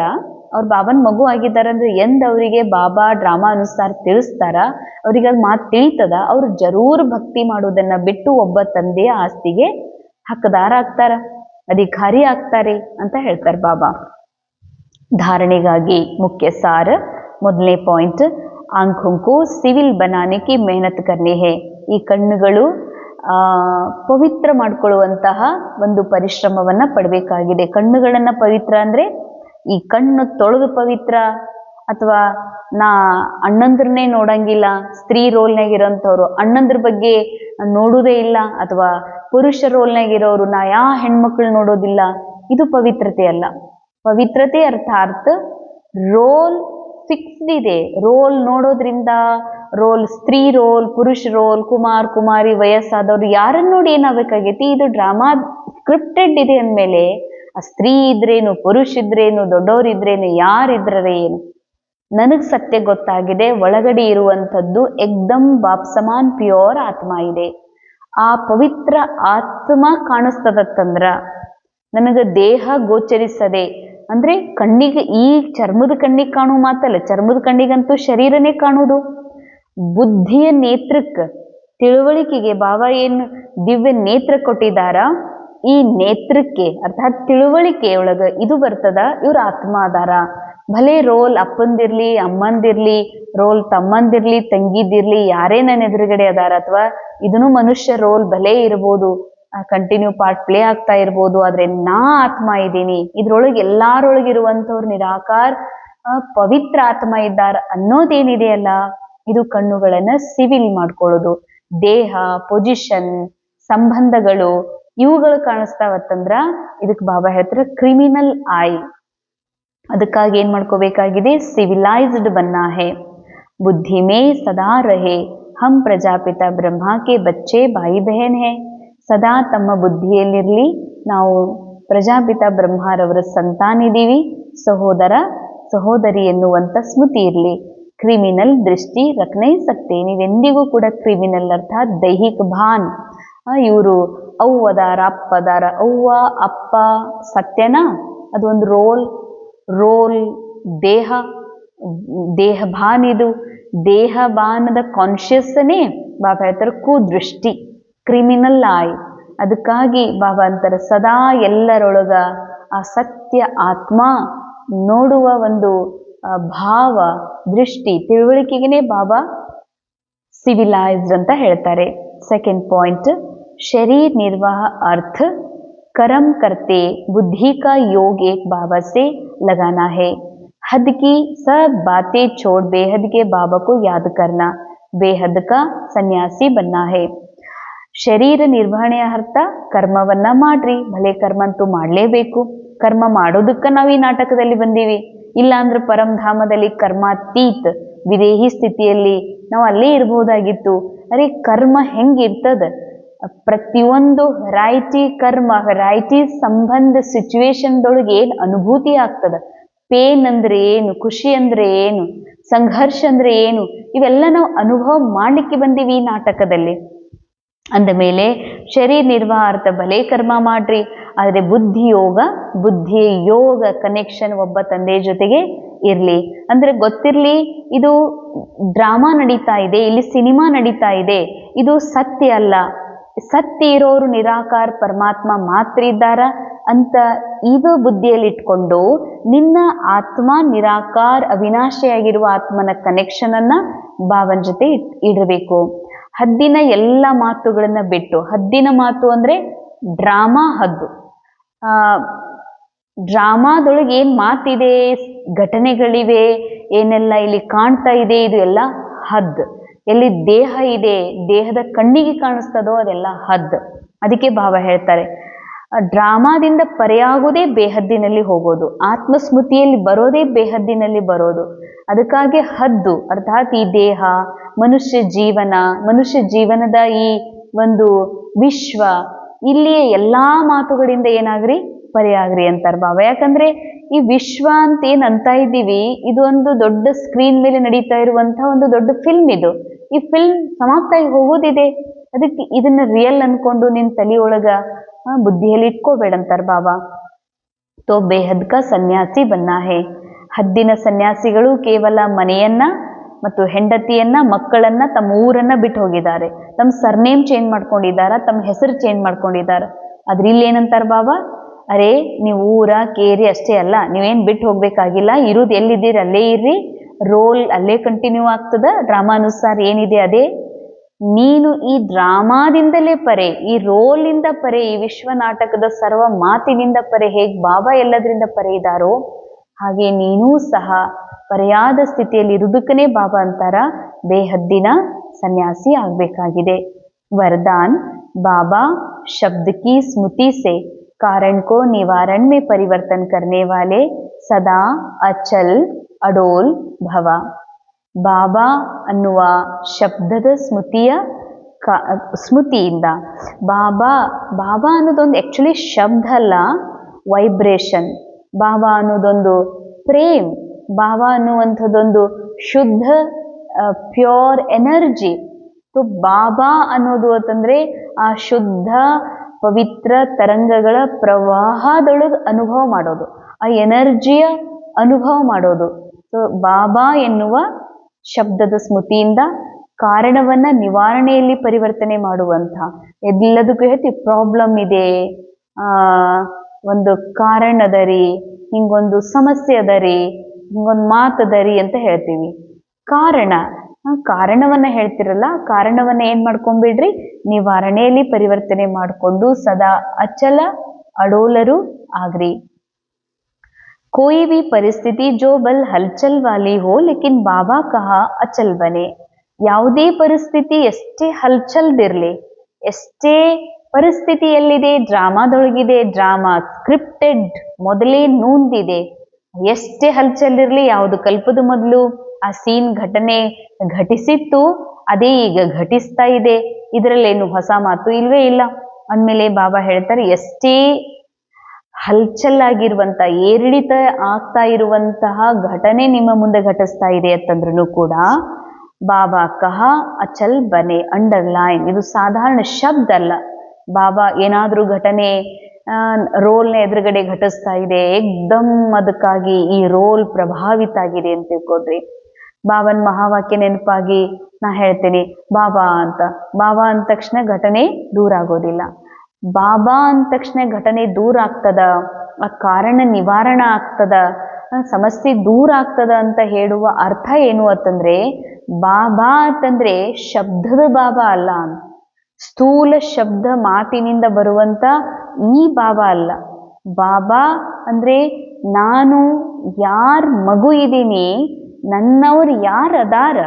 ಅವ್ರ ಬಾಬನ್ ಮಗು ಆಗಿದ್ದಾರಂದ್ರೆ ಎಂದ್ ಅವರಿಗೆ ಬಾಬಾ ಡ್ರಾಮಾ ಅನುಸಾರ ತಿಳಿಸ್ತಾರ, ಅವ್ರಿಗೆ ಅದು ಮಾತು ತಿಳಿತದ, ಅವ್ರು ಜರೂರ್ ಭಕ್ತಿ ಮಾಡೋದನ್ನ ಬಿಟ್ಟು ಒಬ್ಬ ತಂದೆಯ ಆಸ್ತಿಗೆ ಹಕ್ಕದಾರ ಆಗ್ತಾರ, ಅಧಿಕಾರಿ ಆಗ್ತಾರೆ ಅಂತ ಹೇಳ್ತಾರೆ ಬಾಬಾ. ಧಾರಣೆಗಾಗಿ ಮುಖ್ಯ ಸಾರ, ಮೊದಲನೇ ಪಾಯಿಂಟ್, ಆಂಖೋಂಕು ಸಿವಿಲ್ ಬನಾನೆಗೆ ಮೆಹನತ್ ಕರ್ನೆ ಹೇ. ಈ ಕಣ್ಣುಗಳು ಪವಿತ್ರ ಮಾಡ್ಕೊಳ್ಳುವಂತಹ ಒಂದು ಪರಿಶ್ರಮವನ್ನ ಪಡಬೇಕಾಗಿದೆ. ಕಣ್ಣುಗಳನ್ನ ಪವಿತ್ರ ಅಂದ್ರೆ ಈ ಕಣ್ಣು ತೊಳೆದು ಪವಿತ್ರ, ಅಥವಾ ನಾ ಅಣ್ಣಂದ್ರನ್ನೇ ನೋಡಂಗಿಲ್ಲ, ಸ್ತ್ರೀ ರೋಲ್ನಾಗ ಇರೋಂಥವ್ರು ಅಣ್ಣಂದ್ರ ಬಗ್ಗೆ ನೋಡುವುದೇ ಇಲ್ಲ, ಅಥವಾ ಪುರುಷ ರೋಲ್ನಾಗ ಇರೋರು ನಾ ಯಾ ಹೆಣ್ಮಕ್ಳು ನೋಡೋದಿಲ್ಲ, ಇದು ಪವಿತ್ರತೆ ಅಲ್ಲ. ಪವಿತ್ರತೆ ಅರ್ಥಾತ್ ರೋಲ್ ಫಿಕ್ಸ್ಡ್ ಇದೆ. ರೋಲ್ ನೋಡೋದ್ರಿಂದ ಸ್ತ್ರೀ ರೋಲ್, ಪುರುಷ ರೋಲ್, ಕುಮಾರ್ ಕುಮಾರಿ, ವಯಸ್ಸಾದವ್ರು ಯಾರನ್ನ ನೋಡಿ ಏನಾಗಬೇಕಾಗೈತಿ, ಇದು ಡ್ರಾಮಾ ಸ್ಕ್ರಿಪ್ಟೆಡ್ ಇದೆ ಅಂದಮೇಲೆ ಆ ಸ್ತ್ರೀ ಇದ್ರೇನು, ಪುರುಷ ಇದ್ರೇನು, ದೊಡ್ಡವರಿದ್ರೇನು, ಯಾರಿದ್ರೆ ಏನು, ನನಗ್ ಸತ್ಯ ಗೊತ್ತಾಗಿದೆ, ಒಳಗಡೆ ಇರುವಂಥದ್ದು ಎಕ್ದಮ್ ಬಾಪ್ ಸಮಾನ್ ಪ್ಯೂರ್ ಆತ್ಮ ಇದೆ. ಆ ಪವಿತ್ರ ಆತ್ಮ ಕಾಣಿಸ್ತದತ್ತಂದ್ರ ನನಗೆ ದೇಹ ಗೋಚರಿಸದೆ, ಅಂದ್ರೆ ಕಣ್ಣಿಗೆ, ಈ ಚರ್ಮದ ಕಣ್ಣಿಗೆ ಕಾಣುವ ಮಾತಲ್ಲ, ಚರ್ಮದ ಕಣ್ಣಿಗಂತೂ ಶರೀರನೇ ಕಾಣುವುದು. ಬುದ್ಧಿಯ ನೇತ್ರಕ್ಕೆ, ತಿಳುವಳಿಕೆಗೆ ಬಾಬಾ ಏನು ದಿವ್ಯ ನೇತ್ರ ಕೊಟ್ಟಿದಾರ, ಈ ನೇತ್ರಕ್ಕೆ ಅರ್ಥಾತ್ ತಿಳುವಳಿಕೆ ಒಳಗ ಇದು ಬರ್ತದ, ಇವ್ರ ಆತ್ಮ ಅದಾರ. ಭಲೆ ರೋಲ್ ಅಪ್ಪಂದಿರ್ಲಿ, ಅಮ್ಮಂದಿರ್ಲಿ, ರೋಲ್ ತಮ್ಮಂದಿರ್ಲಿ, ತಂಗಿದಿರ್ಲಿ, ಯಾರೇ ನನ್ನ ಎದುರುಗಡೆ ಅದಾರ, ಅಥವಾ ಇದನ್ನು ಮನುಷ್ಯ ರೋಲ್ ಭಲೆ ಇರ್ಬೋದು, ಕಂಟಿನ್ಯೂ ಪಾರ್ಟ್ ಪ್ಲೇ ಆಗ್ತಾ ಇರ್ಬೋದು, ಆದ್ರೆ ನಾ ಆತ್ಮ ಇದ್ದೀನಿ, ಇದ್ರೊಳಗೆ ಎಲ್ಲಾರೊಳಗಿರುವಂಥವ್ರು ನಿರಾಕಾರ್ ಪವಿತ್ರ ಆತ್ಮ ಇದ್ದಾರ ಅನ್ನೋದೇನಿದೆಯಲ್ಲ, ಇದು ಕಣ್ಣುಗಳನ್ನ ಸಿವಿಲ್ ಮಾಡ್ಕೊಳ್ಳೋದು. ದೇಹ, ಪೊಸಿಷನ್, ಸಂಬಂಧಗಳು ಇವುಗಳು ಕಾಣಿಸ್ತಾವತ್ತಂದ್ರ ಇದಕ್ಕೆ ಬಾಬಾ ಹೇಳ್ತಾರೆ ಕ್ರಿಮಿನಲ್ ಐ. ಅದಕ್ಕಾಗಿ ಏನ್ ಮಾಡ್ಕೋಬೇಕಾಗಿದೆ, ಸಿವಿಲೈಸ್ಡ್ ಬನ್ನ ಹೇ, ಬುದ್ಧಿ ಮೇ ಸದಾ ರಹೆ, ಹಮ್ ಪ್ರಜಾಪಿತ ಬ್ರಹ್ಮ ಕೆ ಬಚ್ಚೆ ಬಾಯಿ ಬಹನ್ ಹೇ. ಸದಾ ತಮ್ಮ ಬುದ್ಧಿಯಲ್ಲಿರ್ಲಿ, ನಾವು ಪ್ರಜಾಪಿತ ಬ್ರಹ್ಮರವರ ಸಂತಾನಿದ್ದೀವಿ, ಸಹೋದರ ಸಹೋದರಿ ಎನ್ನುವಂತ ಸ್ಮೃತಿ ಇರಲಿ. ಕ್ರಿಮಿನಲ್ ದೃಷ್ಟಿ ರಖನೇ ಸಕ್ತೆ, ನೀವೆಂದಿಗೂ ಕೂಡ ಕ್ರಿಮಿನಲ್ ಅರ್ಥಾತ್ ದೈಹಿಕ ಭಾನ್, ಇವರು ಅವ್ವ ಅದಾರ, ಅಪ್ಪ ಅದಾರ, ಅವ್ವ ಅಪ್ಪ ಸತ್ಯನಾ, ಅದೊಂದು ರೋಲ್ ದೇಹ, ದೇಹ ಭಾನ್, ಇದು ದೇಹ ಭಾನದ ಕಾನ್ಶಿಯಸ್ನೇ ಬಾಬಾ ಹೇಳ್ತಾರೆ ಕುದೃಷ್ಟಿ, ಕ್ರಿಮಿನಲ್ ಆಯ್. ಅದಕ್ಕಾಗಿ ಬಾಬಾ ಅಂತಾರೆ ಸದಾ ಎಲ್ಲರೊಳಗ ಆ ಸತ್ಯ ಆತ್ಮ ನೋಡುವ ಒಂದು ಭಾವ, ದೃಷ್ಟಿ, ತಿಳುವಳಿಕೆಗೆ ಬಾಬಾ ಸಿವಿಲೈಸ್ಡ್ ಅಂತ ಹೇಳ್ತಾರೆ. ಸೆಕೆಂಡ್ ಪಾಯಿಂಟ್, शरीर निर्वाह अर्थ कर्म करते बुद्धि का योग एक बाबा से लगाना है. हद की सब बातें छोड़ बेहद के बाबा को याद करना, बेहद का सन्यासी बनना है. ಶರೀರ ನಿರ್ವಹಣೆಯ ಅರ್ಥ ಕರ್ಮವನ್ನ ಮಾಡ್ರಿ, ಭಲೆ ಕರ್ಮ ಅಂತೂ ಮಾಡಲೇಬೇಕು. ಕರ್ಮ ಮಾಡೋದಕ್ಕೆ ನಾವು ಈ ನಾಟಕದಲ್ಲಿ ಬಂದೀವಿ, ಇಲ್ಲ ಅಂದ್ರೆ ಪರಂಧಾಮದಲ್ಲಿ ಕರ್ಮಾತೀತ್ ವಿದೇಹಿ ಸ್ಥಿತಿಯಲ್ಲಿ ನಾವು ಅಲ್ಲೇ ಇರಬಹುದಾಗಿತ್ತು. ಅರೆ ಕರ್ಮ ಹೆಂಗಿರ್ತದ, ಪ್ರತಿಯೊಂದು ವೆರೈಟಿ ಕರ್ಮ, ವೆರೈಟಿ ಸಂಬಂಧ ಸಿಚುವೇಶನ್ದೊಳಗೆ ಏನು ಅನುಭೂತಿ ಆಗ್ತದ, ಪೇನ್ ಅಂದ್ರೆ ಏನು, ಖುಷಿ ಅಂದ್ರೆ ಏನು, ಸಂಘರ್ಷ ಅಂದ್ರೆ ಏನು, ಇವೆಲ್ಲ ನಾವು ಅನುಭವ ಮಾಡ್ಲಿಕ್ಕೆ ಬಂದೀವಿ ಈ ನಾಟಕದಲ್ಲಿ. ಅಂದ ಮೇಲೆ ಶರೀರ ನಿರ್ವಾಹಾರ್ಥ ಭಲೆ ಕರ್ಮ ಮಾಡ್ರಿ, ಆದರೆ ಬುದ್ಧಿಯ ಯೋಗ ಕನೆಕ್ಷನ್ ಒಬ್ಬ ತಂದೆ ಜೊತೆಗೆ ಇರ್ಲಿ. ಅಂದ್ರೆ ಗೊತ್ತಿರ್ಲಿ ಇದು ಡ್ರಾಮಾ ನಡೀತಾ ಇದೆ, ಇಲ್ಲಿ ಸಿನಿಮಾ ನಡೀತಾ ಇದೆ, ಇದು ಸತ್ಯ ಅಲ್ಲ, ಸತ್ಯ ಇರೋರು ನಿರಾಕಾರ ಪರಮಾತ್ಮ ಮಾತ್ರ ಇದ್ದಾರ ಅಂತ ಇದು ಬುದ್ಧಿಯಲ್ಲಿ ಇಟ್ಕೊಂಡು ನಿನ್ನ ಆತ್ಮ ನಿರಾಕಾರ ಅವಿನಾಶಿಯಾಗಿರುವ ಆತ್ಮನ ಕನೆಕ್ಷನ್ ಅನ್ನ ಬಾಬನ ಜೊತೆ ಇಡಬೇಕು. ಹದ್ದಿನ ಎಲ್ಲ ಮಾತುಗಳನ್ನ ಬಿಟ್ಟು, ಹದ್ದಿನ ಮಾತು ಅಂದ್ರೆ ಡ್ರಾಮಾ ಹದ್ದು, ಡ್ರಾಮಾದೊಳಗೆ ಏನ್ ಮಾತಿದೆ, ಘಟನೆಗಳಿವೆ, ಏನೆಲ್ಲ ಇಲ್ಲಿ ಕಾಣ್ತಾ ಇದೆ, ಇದು ಎಲ್ಲ ಹದ್. ಎಲ್ಲಿ ದೇಹ ಇದೆ, ದೇಹದ ಕಣ್ಣಿಗೆ ಕಾಣಿಸ್ತದೋ ಅದೆಲ್ಲ ಹದ್. ಅದಕ್ಕೆ ಬಾಬಾ ಹೇಳ್ತಾರೆ ಡ್ರಾಮಾದಿಂದ ಪರೆಯಾಗುವುದೇ ಬೇಹದ್ದಿನಲ್ಲಿ ಹೋಗೋದು, ಆತ್ಮಸ್ಮೃತಿಯಲ್ಲಿ ಬರೋದೇ ಬೇಹದ್ದಿನಲ್ಲಿ ಬರೋದು. ಅದಕ್ಕಾಗಿ ಹದ್ದು ಅರ್ಥಾತ್ ಈ ದೇಹ, ಮನುಷ್ಯ ಜೀವನದ ಈ ಒಂದು ವಿಶ್ವ, ಇಲ್ಲಿಯ ಎಲ್ಲಾ ಮಾತುಗಳಿಂದ ಏನಾಗ್ರಿ ಪರೆಯಾಗ್ರಿ ಅಂತಾರೆ ಬಾಬಾ. ಯಾಕಂದ್ರೆ ಈ ವಿಶ್ವ ಅಂತ ಏನ್ ಅಂತ ಇದ್ದೀವಿ, ಇದು ಒಂದು ದೊಡ್ಡ ಸ್ಕ್ರೀನ್ ಮೇಲೆ ನಡೀತಾ ಇರುವಂತಹ ಒಂದು ದೊಡ್ಡ ಫಿಲ್ಮ್. ಇದು ಈ ಫಿಲ್ಮ್ ಸಮಾಪ್ತಾಗಿ ಹೋಗೋದಿದೆ, ಅದಕ್ಕೆ ಇದನ್ನ ರಿಯಲ್ ಅನ್ಕೊಂಡು ನಿನ್ ತಲೆಯೊಳಗ ಬುದ್ಧಿಯಲ್ಲಿ ಇಟ್ಕೋಬೇಡಂತಾರ ಬಾಬಾ. ತೋ ಬೇಹದ್ ಕ ಸನ್ಯಾಸಿ ಬನ್ನ ಹೇ. ಹದ್ದಿನ ಸನ್ಯಾಸಿಗಳು ಕೇವಲ ಮನೆಯನ್ನ ಮತ್ತು ಹೆಂಡತಿಯನ್ನ, ಮಕ್ಕಳನ್ನ, ತಮ್ಮ ಊರನ್ನ ಬಿಟ್ಟು ಹೋಗಿದ್ದಾರೆ, ತಮ್ಮ ಸರ್ನೇಮ್ ಚೇಂಜ್ ಮಾಡ್ಕೊಂಡಿದ್ದಾರ, ತಮ್ಮ ಹೆಸರು ಚೇಂಜ್ ಮಾಡ್ಕೊಂಡಿದ್ದಾರ. ಆದ್ರೆ ಇಲ್ಲಿ ಏನಂತಾರ ಬಾಬಾ, ಅರೆ ನೀವು ಊರ ಕೇರಿ ಅಷ್ಟೇ ಅಲ್ಲ, ನೀವೇನ್ ಬಿಟ್ಟು ಹೋಗ್ಬೇಕಾಗಿಲ್ಲ, ಇರುದು ಎಲ್ಲಿದ್ದೀರಿ ಅಲ್ಲೇ ಇರ್ರಿ, ರೋಲ್ ಅಲ್ಲೇ ಕಂಟಿನ್ಯೂ ಆಗ್ತದ, ಡ್ರಾಮಾನುಸಾರ ಏನಿದೆ ಅದೇ. ನೀನು ಈ ಡ್ರಾಮಾದಿಂದಲೇ ಪರೆ, ಈ ರೋಲಿಂದ ಪರೆ, ಈ ವಿಶ್ವ ನಾಟಕದ ಸರ್ವ ಮಾತಿನಿಂದ ಪರೆ, ಹೇಗೆ ಬಾಬಾ ಎಲ್ಲದರಿಂದ ಪರೆ ಇದ್ದಾರೋ ಹಾಗೆ ನೀನೂ ಸಹ ಪರ್ಯಾದ ಸ್ಥಿತಿಯಲ್ಲಿ ಇರುವುದಕ್ಕನೇ ಬಾಬಾ ಅಂತಾರ ಬೇಹದ್ದಿನ ಸನ್ಯಾಸಿ ಆಗಬೇಕಾಗಿದೆ. वरदान बाबा शब्द की स्मृति से कारण को निवारण में परिवर्तन करने वाले सदा अचल अडोल भव. ಬಾಬಾ ಅನ್ನುವ ಶಬ್ದದ ಸ್ಮೃತಿಯಿಂದ ಬಾಬಾ ಬಾಬಾ ಅನ್ನೋದೊಂದು ಆ್ಯಕ್ಚುಲಿ ಶಬ್ದ ಅಲ್ಲ, ವೈಬ್ರೇಷನ್. ಬಾಬಾ ಅನ್ನೋದೊಂದು ಪ್ರೇಮ್, ಬಾಬಾ ಅನ್ನುವಂಥದ್ದೊಂದು ಶುದ್ಧ ಪ್ಯೂರ್ ಎನರ್ಜಿ. ಬಾಬಾ ಅನ್ನೋದು ಅಂತಂದ್ರೆ ಆ ಶುದ್ಧ ಪವಿತ್ರ ತರಂಗಗಳ ಪ್ರವಾಹದೊಳಗೆ ಅನುಭವ ಮಾಡೋದು, ಆ ಎನರ್ಜಿಯ ಅನುಭವ ಮಾಡೋದು. ಸೊ ಬಾಬಾ ಎನ್ನುವ ಶಬ್ದದ ಸ್ಮೃತಿಯಿಂದ ಕಾರಣವನ್ನ ನಿವಾರಣೆಯಲ್ಲಿ ಪರಿವರ್ತನೆ ಮಾಡುವಂಥ, ಎಲ್ಲದಕ್ಕೂ ಹೇಳ್ತೀವಿ ಪ್ರಾಬ್ಲಮ್ ಇದೆ, ಒಂದು ಕಾರಣ ಅದ ರೀ, ಹಿಂಗೊಂದು ಸಮಸ್ಯೆ ಅದ ರೀ, ಹಿಂಗೊಂದು ಮಾತದ ರೀ ಅಂತ ಹೇಳ್ತೀವಿ. ಕಾರಣವನ್ನ ಹೇಳ್ತಿರಲ್ಲ, ಕಾರಣವನ್ನ ಏನ್ ಮಾಡ್ಕೊಂಡ್ಬಿಡ್ರಿ, ನಿವಾರಣೆಯಲ್ಲಿ ಪರಿವರ್ತನೆ ಮಾಡಿಕೊಂಡು ಸದಾ ಅಚಲ ಅಡೋಲರು ಆಗ್ರಿ. कोई भी परिस्थिति जो बल हलचल वाली हो लेकिन बाबा कहा अचल बने. ಯಾವುದೇ ಪರಿಸ್ಥಿತಿ ಎಷ್ಟೇ ಹಲ್ಚಲ್ದಿರ್ಲಿ, ಎಷ್ಟೇ ಪರಿಸ್ಥಿತಿ ಎಲ್ಲಿದೆ, ಡ್ರಾಮಾದೊಳಗಿದೆ, ಡ್ರಾಮಾ ಸ್ಕ್ರಿಪ್ಟೆಡ್ ಮೊದಲೇ ನೂಂದಿದೆ, ಎಷ್ಟೇ ಹಲ್ಚಲ್ಲಿರ್ಲಿ, ಯಾವುದು ಕಲ್ಪದ ಮೊದಲು ಆ ಸೀನ್ ಘಟನೆ ಘಟಿಸಿತ್ತು, ಅದೇ ಈಗ ಘಟಿಸ್ತಾ ಇದೆ, ಇದರಲ್ಲೇನು ಹೊಸ ಮಾತು ಇಲ್ವೇ ಇಲ್ಲ ಅಂದಮೇಲೆ ಬಾಬಾ ಹೇಳ್ತಾರೆ, ಎಷ್ಟೇ ಹಲ್ಚಲ್ಲಾಗಿರುವಂತ, ಏರಿಳಿತ ಆಗ್ತಾ ಇರುವಂತಹ ಘಟನೆ ನಿಮ್ಮ ಮುಂದೆ ಘಟಿಸ್ತಾ ಇದೆ ಅಂತಂದ್ರೂ ಕೂಡ ಬಾಬಾ ಕಹ ಅಚಲ್ ಬನೆ, ಅಂಡರ್ಲೈನ್. ಇದು ಸಾಧಾರಣ ಶಬ್ದ ಅಲ್ಲ. ಬಾಬಾ ಏನಾದ್ರೂ ಘಟನೆ ರೋಲ್ನ ಎದುರುಗಡೆ ಘಟಿಸ್ತಾ ಇದೆ, ಏಕ್ದಮ್ ಅದಕ್ಕಾಗಿ ಈ ರೋಲ್ ಪ್ರಭಾವಿತ ಆಗಿದೆ ಅಂತ ತಿಳ್ಕೊಡ್ರಿ. ಬಾಬನ್ ಮಹಾವಾಕ್ಯ ನೆನಪಾಗಿ ನಾ ಹೇಳ್ತೇನೆ ಬಾಬಾ ಅಂತ. ಬಾಬಾ ಅಂದ ತಕ್ಷಣ ಘಟನೆ ದೂರ ಆಗೋದಿಲ್ಲ. ಬಾಬಾ ಅಂದ ತಕ್ಷಣ ಘಟನೆ ದೂರ ಆಗ್ತದ, ಆ ಕಾರಣ ನಿವಾರಣ ಆಗ್ತದ, ಸಮಸ್ಯೆ ದೂರ ಆಗ್ತದ ಅಂತ ಹೇಳುವ ಅರ್ಥ ಏನು ಅಂತಂದ್ರೆ, ಬಾಬಾ ಅಂತಂದ್ರೆ ಶಬ್ದದ ಬಾಬಾ ಅಲ್ಲ, ಸ್ಥೂಲ ಶಬ್ದ ಮಾತಿನಿಂದ ಬರುವಂತ ಈ ಬಾಬಾ ಅಲ್ಲ. ಬಾಬಾ ಅಂದ್ರೆ ನಾನು ಯಾರ್ ಮಗು ಇದ್ದೀನಿ, ನನ್ನವ್ರು ಯಾರು ಅದಾರ,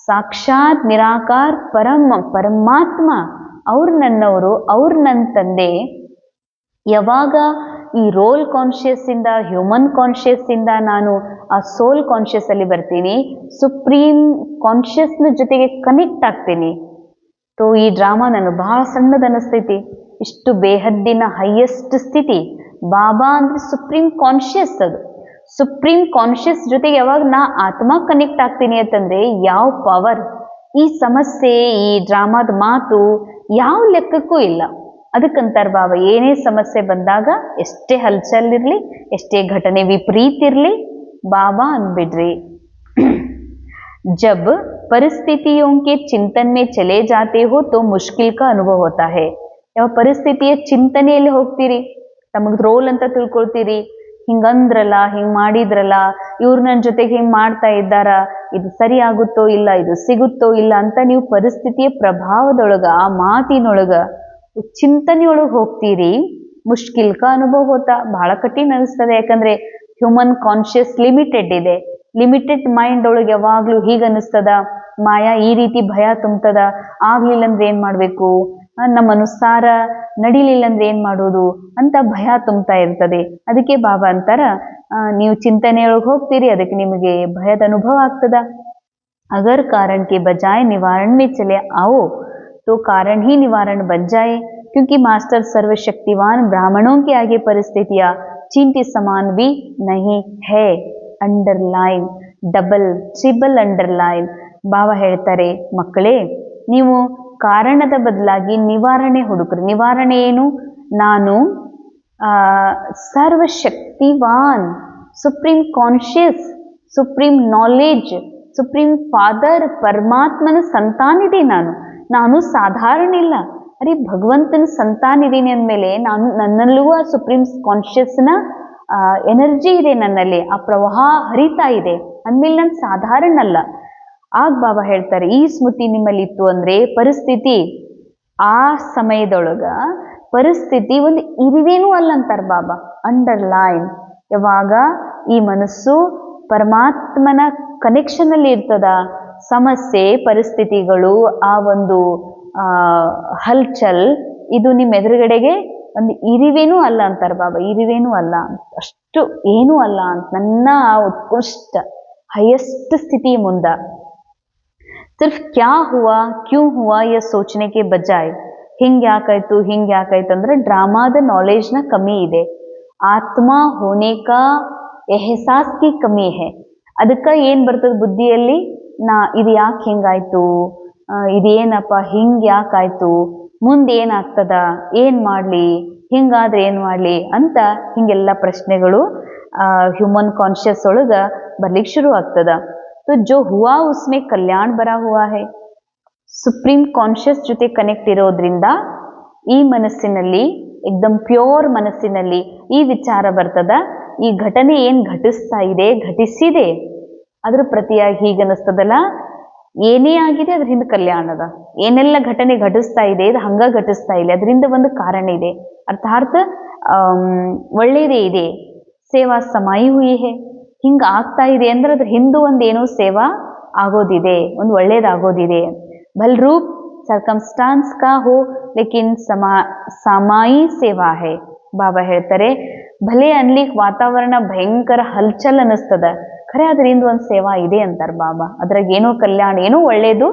ಸಾಕ್ಷಾತ್ ನಿರಾಕಾರ ಪರಮಾತ್ಮ, ಅವ್ರು ನನ್ನವರು, ಅವ್ರು ನನ್ನ ತಂದೆ. ಯಾವಾಗ ಈ ರೋಲ್ ಕಾನ್ಶಿಯಸ್ ಇಂದ, ಹ್ಯೂಮನ್ ಕಾನ್ಶಿಯಸ್ ಇಂದ ನಾನು ಆ ಸೋಲ್ ಕಾನ್ಶಿಯಸ್ ಅಲ್ಲಿ ಬರ್ತೀನಿ, ಸುಪ್ರೀಂ ಕಾನ್ಶಿಯಸ್ನ ಜೊತೆಗೆ ಕನೆಕ್ಟ್ ಆಗ್ತೀನಿ. ಸೊ ಈ ಡ್ರಾಮಾ ನನಗೆ ಬಹಳ ಸಣ್ಣದ ಅನಿಸ್ತೈತಿ, ಇಷ್ಟು ಬೇಹದ್ದಿನ ಹೈಯೆಸ್ಟ್ ಸ್ಥಿತಿ. ಬಾಬಾ ಅಂದ್ರೆ ಸುಪ್ರೀಂ ಕಾನ್ಶಿಯಸ್, ಅದು ಸುಪ್ರೀಂ ಕಾನ್ಶಿಯಸ್ ಜೊತೆಗೆ ಯಾವಾಗ ನಾ ಆತ್ಮ ಕನೆಕ್ಟ್ ಆಗ್ತೀನಿ ಅಂತಂದ್ರೆ ಯಾವ ಪವರ್, ಈ ಸಮಸ್ಯೆ, ಈ ಡ್ರಾಮಾದ ಮಾತು ಯಾವ ಲೆಕ್ಕಕ್ಕೂ ಇಲ್ಲ. ಅದಕ್ಕಂತಾರ ಬಾಬಾ, ಏನೇ ಸಮಸ್ಯೆ ಬಂದಾಗ ಎಷ್ಟೇ ಹಲ್ಚಲ್ಲಿರ್ಲಿ, ಎಷ್ಟೇ ಘಟನೆ ವಿಪರೀತ ಇರ್ಲಿ, ಬಾಬಾ ಅಂದ್ಬಿಡ್ರಿ. जब परिस्थितियों के चिंतन में चले जाते हो तो मुश्किल का अनुभव होता है. ಯಾವ ಪರಿಸ್ಥಿತಿಯ ಚಿಂತನೆಯಲ್ಲಿ ಹೋಗ್ತೀರಿ, ತಮಗ್ ರೋಲ್ ಅಂತ ತಿಳ್ಕೊಳ್ತೀರಿ, ಹಿಂಗಂದ್ರಲ್ಲ, ಹಿಂಗ್ ಮಾಡಿದ್ರಲ್ಲ, ಇವ್ರು ನನ್ನ ಜೊತೆಗೆ ಹಿಂಗ್ ಮಾಡ್ತಾ ಇದ್ದಾರ, ಇದು ಸರಿ ಆಗುತ್ತೋ ಇಲ್ಲ, ಇದು ಸಿಗುತ್ತೋ ಇಲ್ಲ ಅಂತ ನೀವು ಪರಿಸ್ಥಿತಿಯ ಪ್ರಭಾವದೊಳಗ, ಆ ಮಾತಿನೊಳಗ, ಚಿಂತನೆಯೊಳಗೆ ಹೋಗ್ತೀರಿ. ಮುಷ್ಕಿಲ್ ಕ ಅನುಭವ ಹೋತಾ, ಬಹಳ ಕಠಿಣ ಅನಿಸ್ತದೆ. ಯಾಕಂದ್ರೆ ಹ್ಯೂಮನ್ ಕಾನ್ಶಿಯಸ್ ಲಿಮಿಟೆಡ್ ಇದೆ. ಲಿಮಿಟೆಡ್ ಮೈಂಡ್ ಒಳಗೆ ಯಾವಾಗ್ಲೂ ಹೀಗ ಅನಿಸ್ತದ, ಮಾಯಾ ಈ ರೀತಿ ಭಯ ತುಂಬತದ, ಆಗ್ಲಿಲ್ಲ ಅಂದ್ರೆ ಏನ್ ಮಾಡ್ಬೇಕು, ನಮ್ಮ ಅನುಸಾರ ನಡಿಲಿಲ್ಲ ಅಂದ್ರೆ ಏನ್ ಮಾಡೋದು ಅಂತ ಭಯ ತುಂಬ್ತಾ ಇರ್ತದೆ. ಅದಕ್ಕೆ ಬಾಬಾ ಅಂತಾರ, ನೀವು ಚಿಂತನೆಯೊಳಗೆ ಹೋಗ್ತೀರಿ, ಅದಕ್ಕೆ ನಿಮಗೆ ಭಯದ ಅನುಭವ ಆಗ್ತದ. ಅಗರ್ ಕಾರಣ ಕೆ ಬಜಾಯ್ ನಿವಾರಣ ಮೇ ಚಲೆ आओ तो कारण ही निवारण बन जाए, क्योंकि मास्टर सर्वशक्तिवान ब्राह्मणों के आगे परिस्थितियां चींटी समान भी नहीं है. Underline, double triple underline. Baba ಹೇಳ್ತಾರೆ, ಮಕ್ಕಳೇ ನೀವು ಕಾರಣದ ಬದಲಾಗಿ ನಿವಾರಣೆ ಹುಡುಕ್ರಿ. ನಿವಾರಣೆ ಏನು? ನಾನು ಸರ್ವಶಕ್ತಿವಾನ್, supreme conscious, supreme knowledge, supreme father ಪರಮಾತ್ಮನ ಸಂತಾನಿದೆ. ನಾನು ಸಾಧಾರಣ ಇಲ್ಲ, ಅರೆ ಭಗವಂತನ ಸಂತಾನಿದ್ದೀನಿ ಅಂದಮೇಲೆ ನನ್ನಲ್ಲೂ ಆ ಸುಪ್ರೀಂ ಕಾನ್ಶಿಯಸ್ನ ಎನರ್ಜಿ ಇದೆ, ನನ್ನಲ್ಲಿ ಆ ಪ್ರವಾಹ ಹರಿತಾ ಇದೆ ಅಂದಮೇಲೆ ನಾನು ಸಾಧಾರಣ ಅಲ್ಲ. ಆಗ ಬಾಬಾ ಹೇಳ್ತಾರೆ, ಈ ಸ್ಮೃತಿ ನಿಮ್ಮಲ್ಲಿ ಇತ್ತು ಅಂದ್ರೆ ಪರಿಸ್ಥಿತಿ, ಆ ಸಮಯದೊಳಗ ಪರಿಸ್ಥಿತಿ ಒಂದು ಇರುವೇನೂ ಅಲ್ಲ ಅಂತಾರೆ ಬಾಬಾ. ಅಂಡರ್ಲೈನ್. ಯಾವಾಗ ಈ ಮನಸ್ಸು ಪರಮಾತ್ಮನ ಕನೆಕ್ಷನ್ ಅಲ್ಲಿ ಇರ್ತದ. ಸಮಸ್ಯೆ ಪರಿಸ್ಥಿತಿಗಳು ಆ ಒಂದು ಹಲ್ಚಲ್ ಇದು ನಿಮ್ಮ ಎದುರುಗಡೆಗೆ ಒಂದು ಇರಿವೇನೂ ಅಲ್ಲ ಅಂತಾರೆ ಬಾಬಾ. ಇರಿವೇನೂ ಅಲ್ಲ, ಅಷ್ಟು ಏನೂ ಅಲ್ಲ ಅಂತ ನನ್ನ ಉತ್ಕೃಷ್ಟ ಹೈಯೆಸ್ಟ್ ಸ್ಥಿತಿ ಮುಂದ. सिर्फ क्या हुआ क्यों हुआ यह सोचने के बजाय ಹಿಂಗೆ ಯಾಕಾಯ್ತು ಅಂದ್ರೆ ಡ್ರಾಮಾದ ನಾಲೆಜ್ನ ಕಮ್ಮಿ ಇದೆ. ಆತ್ಮ ಹೋನೆ ಕಾ ಎಹಸಾಸ್ ಕಿ ಕಮ್ಮಿ ಹೇ. ಅದಕ್ಕೆ ಏನ್ ಬರ್ತದೆ ಬುದ್ಧಿಯಲ್ಲಿ, ಇದು ಯಾಕೆ ಹಿಂಗಾಯ್ತು, ಇದೇನಪ್ಪ ಹಿಂಗೆ ಯಾಕಾಯ್ತು, ಮುಂದೆ ಏನಾಗ್ತದ, ಏನ್ ಮಾಡ್ಲಿ, ಹಿಂಗಾದ್ರೆ ಏನ್ ಮಾಡ್ಲಿ ಅಂತ ಹಿಂಗೆಲ್ಲ ಪ್ರಶ್ನೆಗಳು ಹ್ಯೂಮನ್ ಕಾನ್ಶಿಯಸ್ ಒಳಗ ಬರ್ಲಿಕ್ಕೆ ಶುರು ಆಗ್ತದ. तो जो हुआ उसमें कल्याण भरा हुआ है. ಸುಪ್ರೀಂ ಕಾನ್ಶಿಯಸ್ ಜೊತೆ ಕನೆಕ್ಟ್ ಇರೋದ್ರಿಂದ ಈ ಮನಸ್ಸಿನಲ್ಲಿ, ಎಕ್ದಮ್ ಪ್ಯೂರ್ ಮನಸ್ಸಿನಲ್ಲಿ ಈ ವಿಚಾರ ಬರ್ತದ, ಈ ಘಟನೆ ಏನ್ ಘಟಿಸ್ತಾ ಇದೆ, ಘಟಿಸಿದೆ, ಅದ್ರ ಪ್ರತಿಯಾಗಿ ಹೀಗನ್ನಿಸ್ತದಲ್ಲ, ಏನೇ ಆಗಿದೆ ಅದ್ರ ಹಿಂದೆ ಕಲ್ಯಾಣ ಅದ. ಏನೆಲ್ಲ ಘಟನೆ ಘಟಿಸ್ತಾ ಇದೆ ಇದು ಹಂಗ ಘಟಿಸ್ತಾ ಇಲ್ಲ, ಅದರಿಂದ ಒಂದು ಕಾರಣ ಇದೆ, ಅರ್ಥಾತ್ ಒಳ್ಳೇದೇ ಇದೆ. ಸೇವಾ ಸಮಾಯಿ ಹುಯಿ ಹೇ. ಹಿಂಗ ಆಗ್ತಾ ಇದೆ ಅಂದ್ರೆ ಅದ್ರ ಹಿಂದೂ ಒಂದೇನೋ ಸೇವಾ ಆಗೋದಿದೆ, ಒಂದು ಒಳ್ಳೇದಾಗೋದಿದೆ. ಭಲ್ ರೂಪ್ ಸರ್ಕಮ್ಸ್ಟಾನ್ಸ್ ಕಾ ಹೋ ಲೇಕಿನ್ ಸಮಾಯಿ ಸೇವಾ ಹೇ. ಬಾಬಾ ಹೇಳ್ತಾರೆ, ಭಲೆ ಅನ್ಲಿಕ್ಕೆ ವಾತಾವರಣ ಭಯಂಕರ ಹಲ್ಚಲ್ ಅನ್ನಿಸ್ತದ, ಖರೆ ಅದರಿಂದ ಒಂದು ಸೇವಾ ಇದೆ ಅಂತಾರೆ ಬಾಬಾ. ಅದ್ರಾಗ ಏನೋ ಕಲ್ಯಾಣ, ಏನೋ ಒಳ್ಳೇದು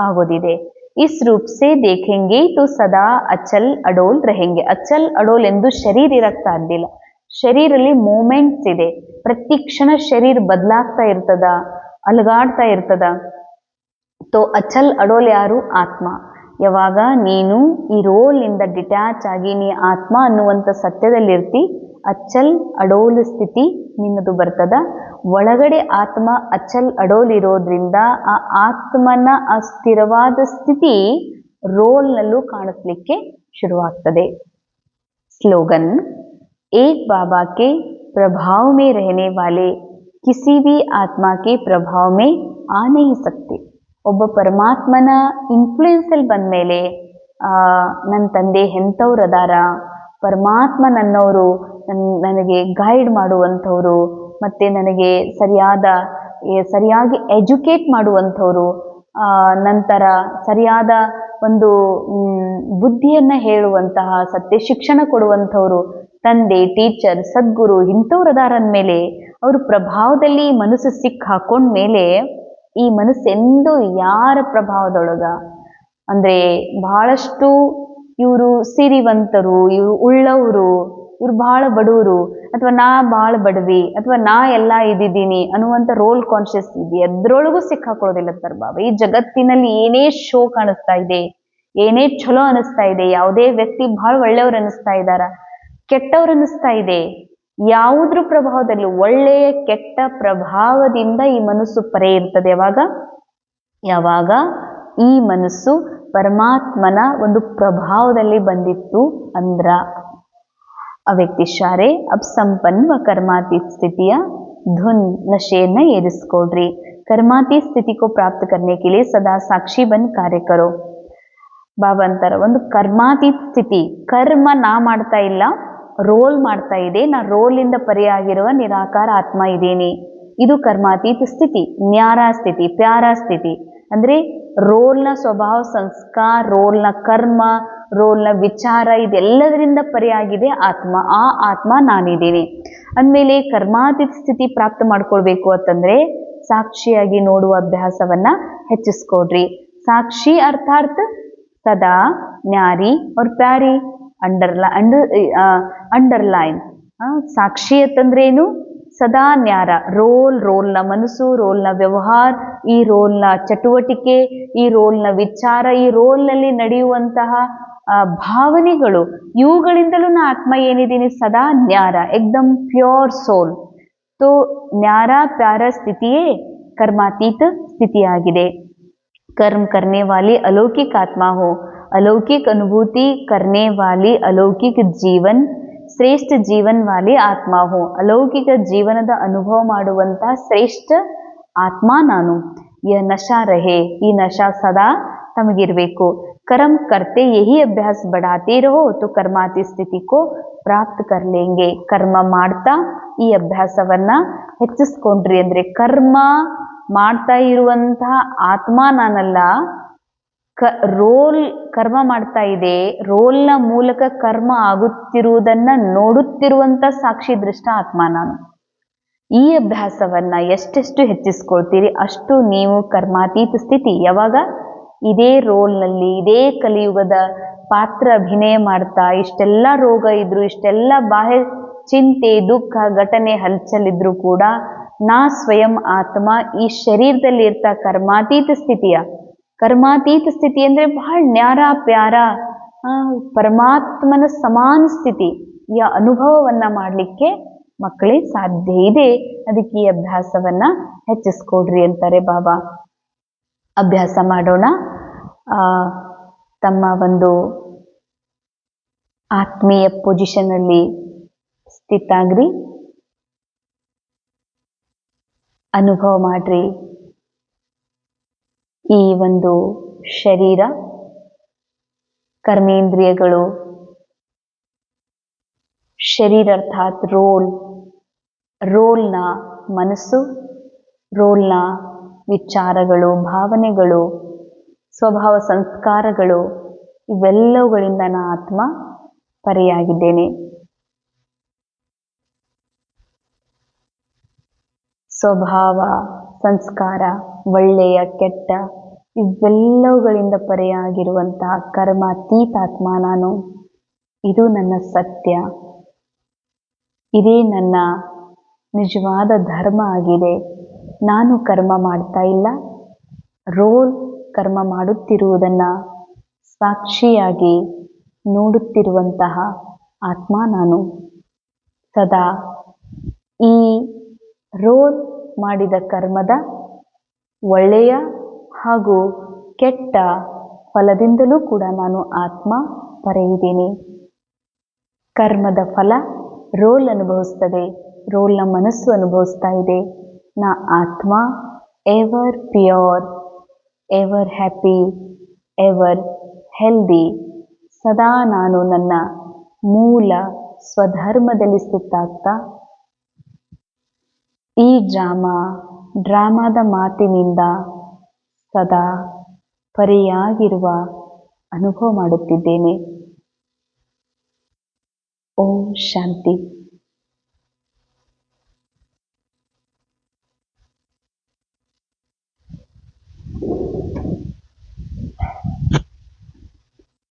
ಆಗೋದಿದೆ. ಇಸ್ ರೂಪ್ ಸೇ ದೇಖೆಂಗೆ ತೋ ಸದಾ ಅಚಲ್ ಅಡೋಲ್ रहेंगे. ಅಚಲ್ ಅಡೋಲ್ ಎಂದು ಶರೀರ ಇರಕ್ ಸಾಧ್ಯ ಇಲ್ಲ. ಶರೀರಲ್ಲಿ ಮೂಮೆಂಟ್ಸ್ ಇದೆ, ಪ್ರತಿ ಕ್ಷಣ ಶರೀರ ಬದಲಾಗ್ತಾ ಇರ್ತದ, ಅಲಗಾಡ್ತಾ ಇರ್ತದ. ತೋ ಅಚಲ್ ಅಡೋಲ್ ಯಾರು? ಆತ್ಮ. ಯಾವಾಗ ನೀನು ಈ ರೋಲ್ನಿಂದ ಡಿಟ್ಯಾಚ್ ಆಗಿ ನೀ ಆತ್ಮ ಅನ್ನುವಂಥ ಸತ್ಯದಲ್ಲಿರ್ತಿ, ಅಚಲ್ ಅಡೋಲ್ ಸ್ಥಿತಿ ನಿನ್ನದು ಬರ್ತದ. ಒಳಗಡೆ ಆತ್ಮ ಅಚಲ್ ಅಡೋಲ್ ಇರೋದ್ರಿಂದ ಆ ಆತ್ಮನ ಆ ಸ್ಥಿರವಾದ ಸ್ಥಿತಿ ರೋಲ್ನಲ್ಲೂ ಕಾಣಿಸ್ಲಿಕ್ಕೆ ಶುರುವಾಗ್ತದೆ. ಸ್ಲೋಗನ್, एक बाबा के प्रभाव में रहने वाले किसी भी आत्मा के प्रभाव में आ नहीं सकते. ಒಬ್ಬ ಪರಮಾತ್ಮನ ಇನ್ಫ್ಲೂಯೆನ್ಸ್ ಅಲ್ಲಿ ಬಂದ್ಮೇಲೆ ನನ್ನ ತಂದೆ ಎಂಥವ್ರು ಅದಾರ, ಪರಮಾತ್ಮ ನನ್ನವರು, ನನಗೆ ಗೈಡ್ ಮಾಡುವಂಥವ್ರು, ಮತ್ತೆ ನನಗೆ ಸರಿಯಾಗಿ ಎಜುಕೇಟ್ ಮಾಡುವಂಥವ್ರು, ನಂತರ ಸರಿಯಾದ ಒಂದು ಬುದ್ಧಿಯನ್ನ ಹೇಳುವಂತಹ, ಸತ್ಯ ಶಿಕ್ಷಣ ಕೊಡುವಂಥವ್ರು, ತಂದೆ, ಟೀಚರ್, ಸದ್ಗುರು ಇಂಥವ್ರು ಅದಾರ ಅಂದಮೇಲೆ ಅವ್ರ ಪ್ರಭಾವದಲ್ಲಿ ಮನಸ್ಸು ಹಾಕೊಂಡ್ಮೇಲೆ ಈ ಮನಸ್ಸೆಂದು ಯಾರ ಪ್ರಭಾವದೊಳಗ ಅಂದ್ರೆ ಬಹಳಷ್ಟು ಇವರು ಸಿರಿವಂತರು, ಇವರು ಉಳ್ಳವರು, ಇವ್ರು ಬಹಳ ಬಡವರು, ಅಥವಾ ನಾ ಬಹಳ ಬಡವಿ, ಅಥವಾ ನಾ ಎಲ್ಲ ಇದ್ದಿದ್ದೀನಿ ಅನ್ನುವಂಥ ರೋಲ್ ಕಾನ್ಶಿಯಸ್ ಇದೆ, ಎದ್ರೊಳಗೂ ಸಿಕ್ಕಾಕೊಳ್ಳೋದಿಲ್ಲ ಸರ್ ಬಾಬಾ. ಈ ಜಗತ್ತಿನಲ್ಲಿ ಏನೇ ಶೋ ಕಾಣಿಸ್ತಾ ಇದೆ, ಏನೇ ಚಲೋ ಅನಿಸ್ತಾ ಇದೆ, ಯಾವುದೇ ವ್ಯಕ್ತಿ ಬಹಳ ಒಳ್ಳೆಯವ್ರು ಅನಿಸ್ತಾ ಇದ್ದಾರ, ಕೆಟ್ಟವ್ರು ಅನಿಸ್ತಾ ಇದೆ, ಯಾವುದ್ರ ಪ್ರಭಾವದಲ್ಲಿ, ಒಳ್ಳೆಯ ಕೆಟ್ಟ ಪ್ರಭಾವದಿಂದ ಈ ಮನಸ್ಸು ಪರೇ ಇರ್ತದೆ. ಯಾವಾಗ ಈ ಮನಸ್ಸು ಪರಮಾತ್ಮನ ಒಂದು ಪ್ರಭಾವದಲ್ಲಿ ಬಂದಿತ್ತು ಅಂದ್ರ ಆ ವ್ಯಕ್ತಿ ಶಾರೆ ಅಬ್ ಸಂಪನ್ನ ಕರ್ಮಾತೀತ ಸ್ಥಿತಿಯ ಧುನ್ ನಶೆಯನ್ನ ಏರಿಸ್ಕೊಡ್ರಿ. ಕರ್ಮಾತೀತ ಸ್ಥಿತಿ ಕೋ ಪ್ರಾಪ್ತ ಕರ್ನೆ ಕೆ ಲಿಯೆ ಸದಾ ಸಾಕ್ಷಿ ಬಂದ್ ಕಾರ್ಯ ಕರೋ. ಬಾಬಾ ಅಂತಾರ, ಒಂದು ಕರ್ಮಾತೀತ ಸ್ಥಿತಿ, ಕರ್ಮ ನಾ ಮಾಡ್ತಾ ಇಲ್ಲ, ರೋಲ್ ಮಾಡ್ತಾ ಇದೆ, ನಾ ರೋಲಿಂದ ಪರಿಯಾಗಿರುವ ನಿರಾಕಾರ ಆತ್ಮ ಇದೇನೆ. ಇದು ಕರ್ಮಾತೀತ ಸ್ಥಿತಿ, ನ್ಯಾರ ಸ್ಥಿತಿ, ಪ್ಯಾರ ಸ್ಥಿತಿ. ಅಂದ್ರೆ ರೋಲ್ನ ಸ್ವಭಾವ, ಸಂಸ್ಕಾರ, ರೋಲ್ನ ಕರ್ಮ, ರೋಲ್ನ ವಿಚಾರ, ಇದೆಲ್ಲದರಿಂದ ಪರಿಯಾಗಿದೆ ಆತ್ಮ. ಆ ಆತ್ಮ ನಾನಿದ್ದೀನಿ ಅಂದಮೇಲೆ ಕರ್ಮಾತೀತ ಸ್ಥಿತಿ ಪ್ರಾಪ್ತ ಮಾಡ್ಕೊಳ್ಬೇಕು ಅಂತಂದ್ರೆ ಸಾಕ್ಷಿಯಾಗಿ ನೋಡುವ ಅಭ್ಯಾಸವನ್ನ ಹೆಚ್ಚಿಸ್ಕೊಡ್ರಿ. ಸಾಕ್ಷಿ ಅರ್ಥಾತ್ ಸದಾ ನ್ಯಾರಿ और ಪ್ಯಾರಿ. ಅಂಡರ್ಲೈನ್ ಸಾಕ್ಷಿ ಅಂತಂದ್ರೆ ಏನು? ಸದಾ ನ್ಯಾರ, ರೋಲ್ನ ಮನಸ್ಸು, ರೋಲ್ನ ವ್ಯವಹಾರ, ಈ ರೋಲ್ನ ಚಟುವಟಿಕೆ, ಈ ರೋಲ್ನ ವಿಚಾರ, ಈ ರೋಲ್ನಲ್ಲಿ ನಡೆಯುವಂತಹ ಭಾವನೆಗಳು, ಇವುಗಳಿಂದಲೂ ನಾ ಆತ್ಮ ಏನಿದ್ದೀನಿ ಸದಾ ನ್ಯಾರ, ಎಕ್ದಮ್ ಪ್ಯೂರ್ ಸೋಲ್. तो न्यारा प्यारा ಸ್ಥಿತಿಯೇ कर्मातीत ಸ್ಥಿತಿಯಾಗಿದೆ. कर्म करने वाली अलौकिक आत्मा हो, अलौकिक अनुभूति करने वाली अलौकिक जीवन, ಶ್ರೇಷ್ಠ ಜೀವನ್ ವಾಲಿ ಆತ್ಮ ಹೋ. ಅಲೌಕಿಕ ಜೀವನದ ಅನುಭವ ಮಾಡುವಂತ ಶ್ರೇಷ್ಠ ಆತ್ಮ ನಾನು. ಯ ನಶಾ ರಹೆ, ಈ ನಶಾ ಸದಾ ತಮಗಿರ್ಬೇಕು. कर्म करते यही अभ्यास बढ़ाते रहो तो कर्माती स्थिति को ಪ್ರಾಪ್ತ कर लेंगे. ಕರ್ಮ ಮಾಡ್ತಾ ಈ ಅಭ್ಯಾಸವನ್ನ ಹೆಚ್ಚಿಸ್ಕೊಂಡ್ರಿ ಅಂದ್ರೆ, ಕರ್ಮ ಮಾಡ್ತಾ ಇರುವಂತಹ ಆತ್ಮ ನಾನಲ್ಲ, ರೋಲ್ ಕರ್ಮ ಮಾಡ್ತಾ ಇದೆ, ರೋಲ್ನ ಮೂಲಕ ಕರ್ಮ ಆಗುತ್ತಿರುವುದನ್ನ ನೋಡುತ್ತಿರುವಂತ ಸಾಕ್ಷಿ ದೃಷ್ಟ ಆತ್ಮ ನಾನು. ಈ ಅಭ್ಯಾಸವನ್ನ ಎಷ್ಟೆಷ್ಟು ಹೆಚ್ಚಿಸ್ಕೊಳ್ತೀರಿ ಅಷ್ಟು ನೀವು ಕರ್ಮಾತೀತ ಸ್ಥಿತಿ, ಯಾವಾಗ ಇದೇ ರೋಲ್ನಲ್ಲಿ ಇದೇ ಕಲಿಯುಗದ ಪಾತ್ರ ಅಭಿನಯ ಮಾಡ್ತಾ, ಇಷ್ಟೆಲ್ಲ ರೋಗ ಇದ್ರು, ಇಷ್ಟೆಲ್ಲ ಬಾಹ್ಯ ಚಿಂತೆ ದುಃಖ ಘಟನೆ ಹಲ್ಚಲಿದ್ರು ಕೂಡ ನಾ ಸ್ವಯಂ ಆತ್ಮ ಈ ಶರೀರದಲ್ಲಿ ಇರ್ತಾ ಕರ್ಮಾತೀತ ಸ್ಥಿತಿ ಅಂದ್ರೆ ಬಹಳ ನ್ಯಾರ ಪ್ಯಾರ ಪರಮಾತ್ಮನ ಸಮಾನ ಸ್ಥಿತಿ ಈ ಅನುಭವವನ್ನ ಮಾಡಲಿಕ್ಕೆ ಮಕ್ಕಳೇ ಸಾಧ್ಯ ಇದೆ. ಅದಕ್ಕೆ ಈ ಅಭ್ಯಾಸವನ್ನ ಹೆಚ್ಚಿಸ್ಕೊಡ್ರಿ ಅಂತಾರೆ ಬಾಬಾ. ಅಭ್ಯಾಸ ಮಾಡೋಣ. ತಮ್ಮ ಒಂದು ಆತ್ಮೀಯ ಪೊಸಿಷನ್ ಅಲ್ಲಿ ಸ್ಥಿತಾಗ್ರಿ, ಅನುಭವ ಮಾಡ್ರಿ ಈ ಒಂದು ಶರೀರ, ಕರ್ಮೇಂದ್ರಿಯಗಳು, ಶರೀರ ಅರ್ಥಾತ್ ರೋಲ್ನ ಮನಸ್ಸು, ರೋಲ್ನ ವಿಚಾರಗಳು, ಭಾವನೆಗಳು, ಸ್ವಭಾವ ಸಂಸ್ಕಾರಗಳು, ಇವೆಲ್ಲವುಗಳಿಂದ ನಾ ಆತ್ಮ ಪರೆಯಾಗಿದ್ದೇನೆ. ಸ್ವಭಾವ ಸಂಸ್ಕಾರ, ಒಳ್ಳೆಯ ಕೆಟ್ಟ, ಇವೆಲ್ಲವುಗಳಿಂದ ಪರೆಯಾಗಿರುವಂತಹ ಕರ್ಮಾತೀತಾತ್ಮ ನಾನು. ಇದು ನನ್ನ ಸತ್ಯ, ಇದೇ ನನ್ನ ನಿಜವಾದ ಧರ್ಮ ಆಗಿದೆ. ನಾನು ಕರ್ಮ ಮಾಡ್ತಾ ಇಲ್ಲ, ರೋಲ್ ಕರ್ಮ ಮಾಡುತ್ತಿರುವುದನ್ನ ಸಾಕ್ಷಿಯಾಗಿ ನೋಡುತ್ತಿರುವಂತಹ ಆತ್ಮ ನಾನು. ಸದಾ ಈ ರೋಲ್ ಮಾಡಿದ ಕರ್ಮದ ಒಳ್ಳೆಯ ಹಾಗೂ ಕೆಟ್ಟ ಫಲದಿಂದಲೂ ಕೂಡ ನಾನು ಆತ್ಮ ಪರೆಯಿದ್ದೇನೆ. ಕರ್ಮದ ಫಲ ರೋಲ್ ಅನುಭವಿಸ್ತದೆ, ರೋಲ್ನ ಮನಸ್ಸು ಅನುಭವಿಸ್ತಾ ಇದೆ. ನಾ ಆತ್ಮ ever pure, ever happy, ever healthy. ಸದಾ ನಾನು ನನ್ನ ಮೂಲ ಸ್ವಧರ್ಮದಲ್ಲಿ ಸ್ಥಿತಾಗ್ತಾ ಈ ಡ್ರಾಮಾದ ಮಾತಿನಿಂದ ಸದಾ ಪರೆಯಾಗಿರುವ ಅನುಭವ ಮಾಡುತ್ತಿದ್ದೇನೆ. ಓಂ ಶಾಂತಿ.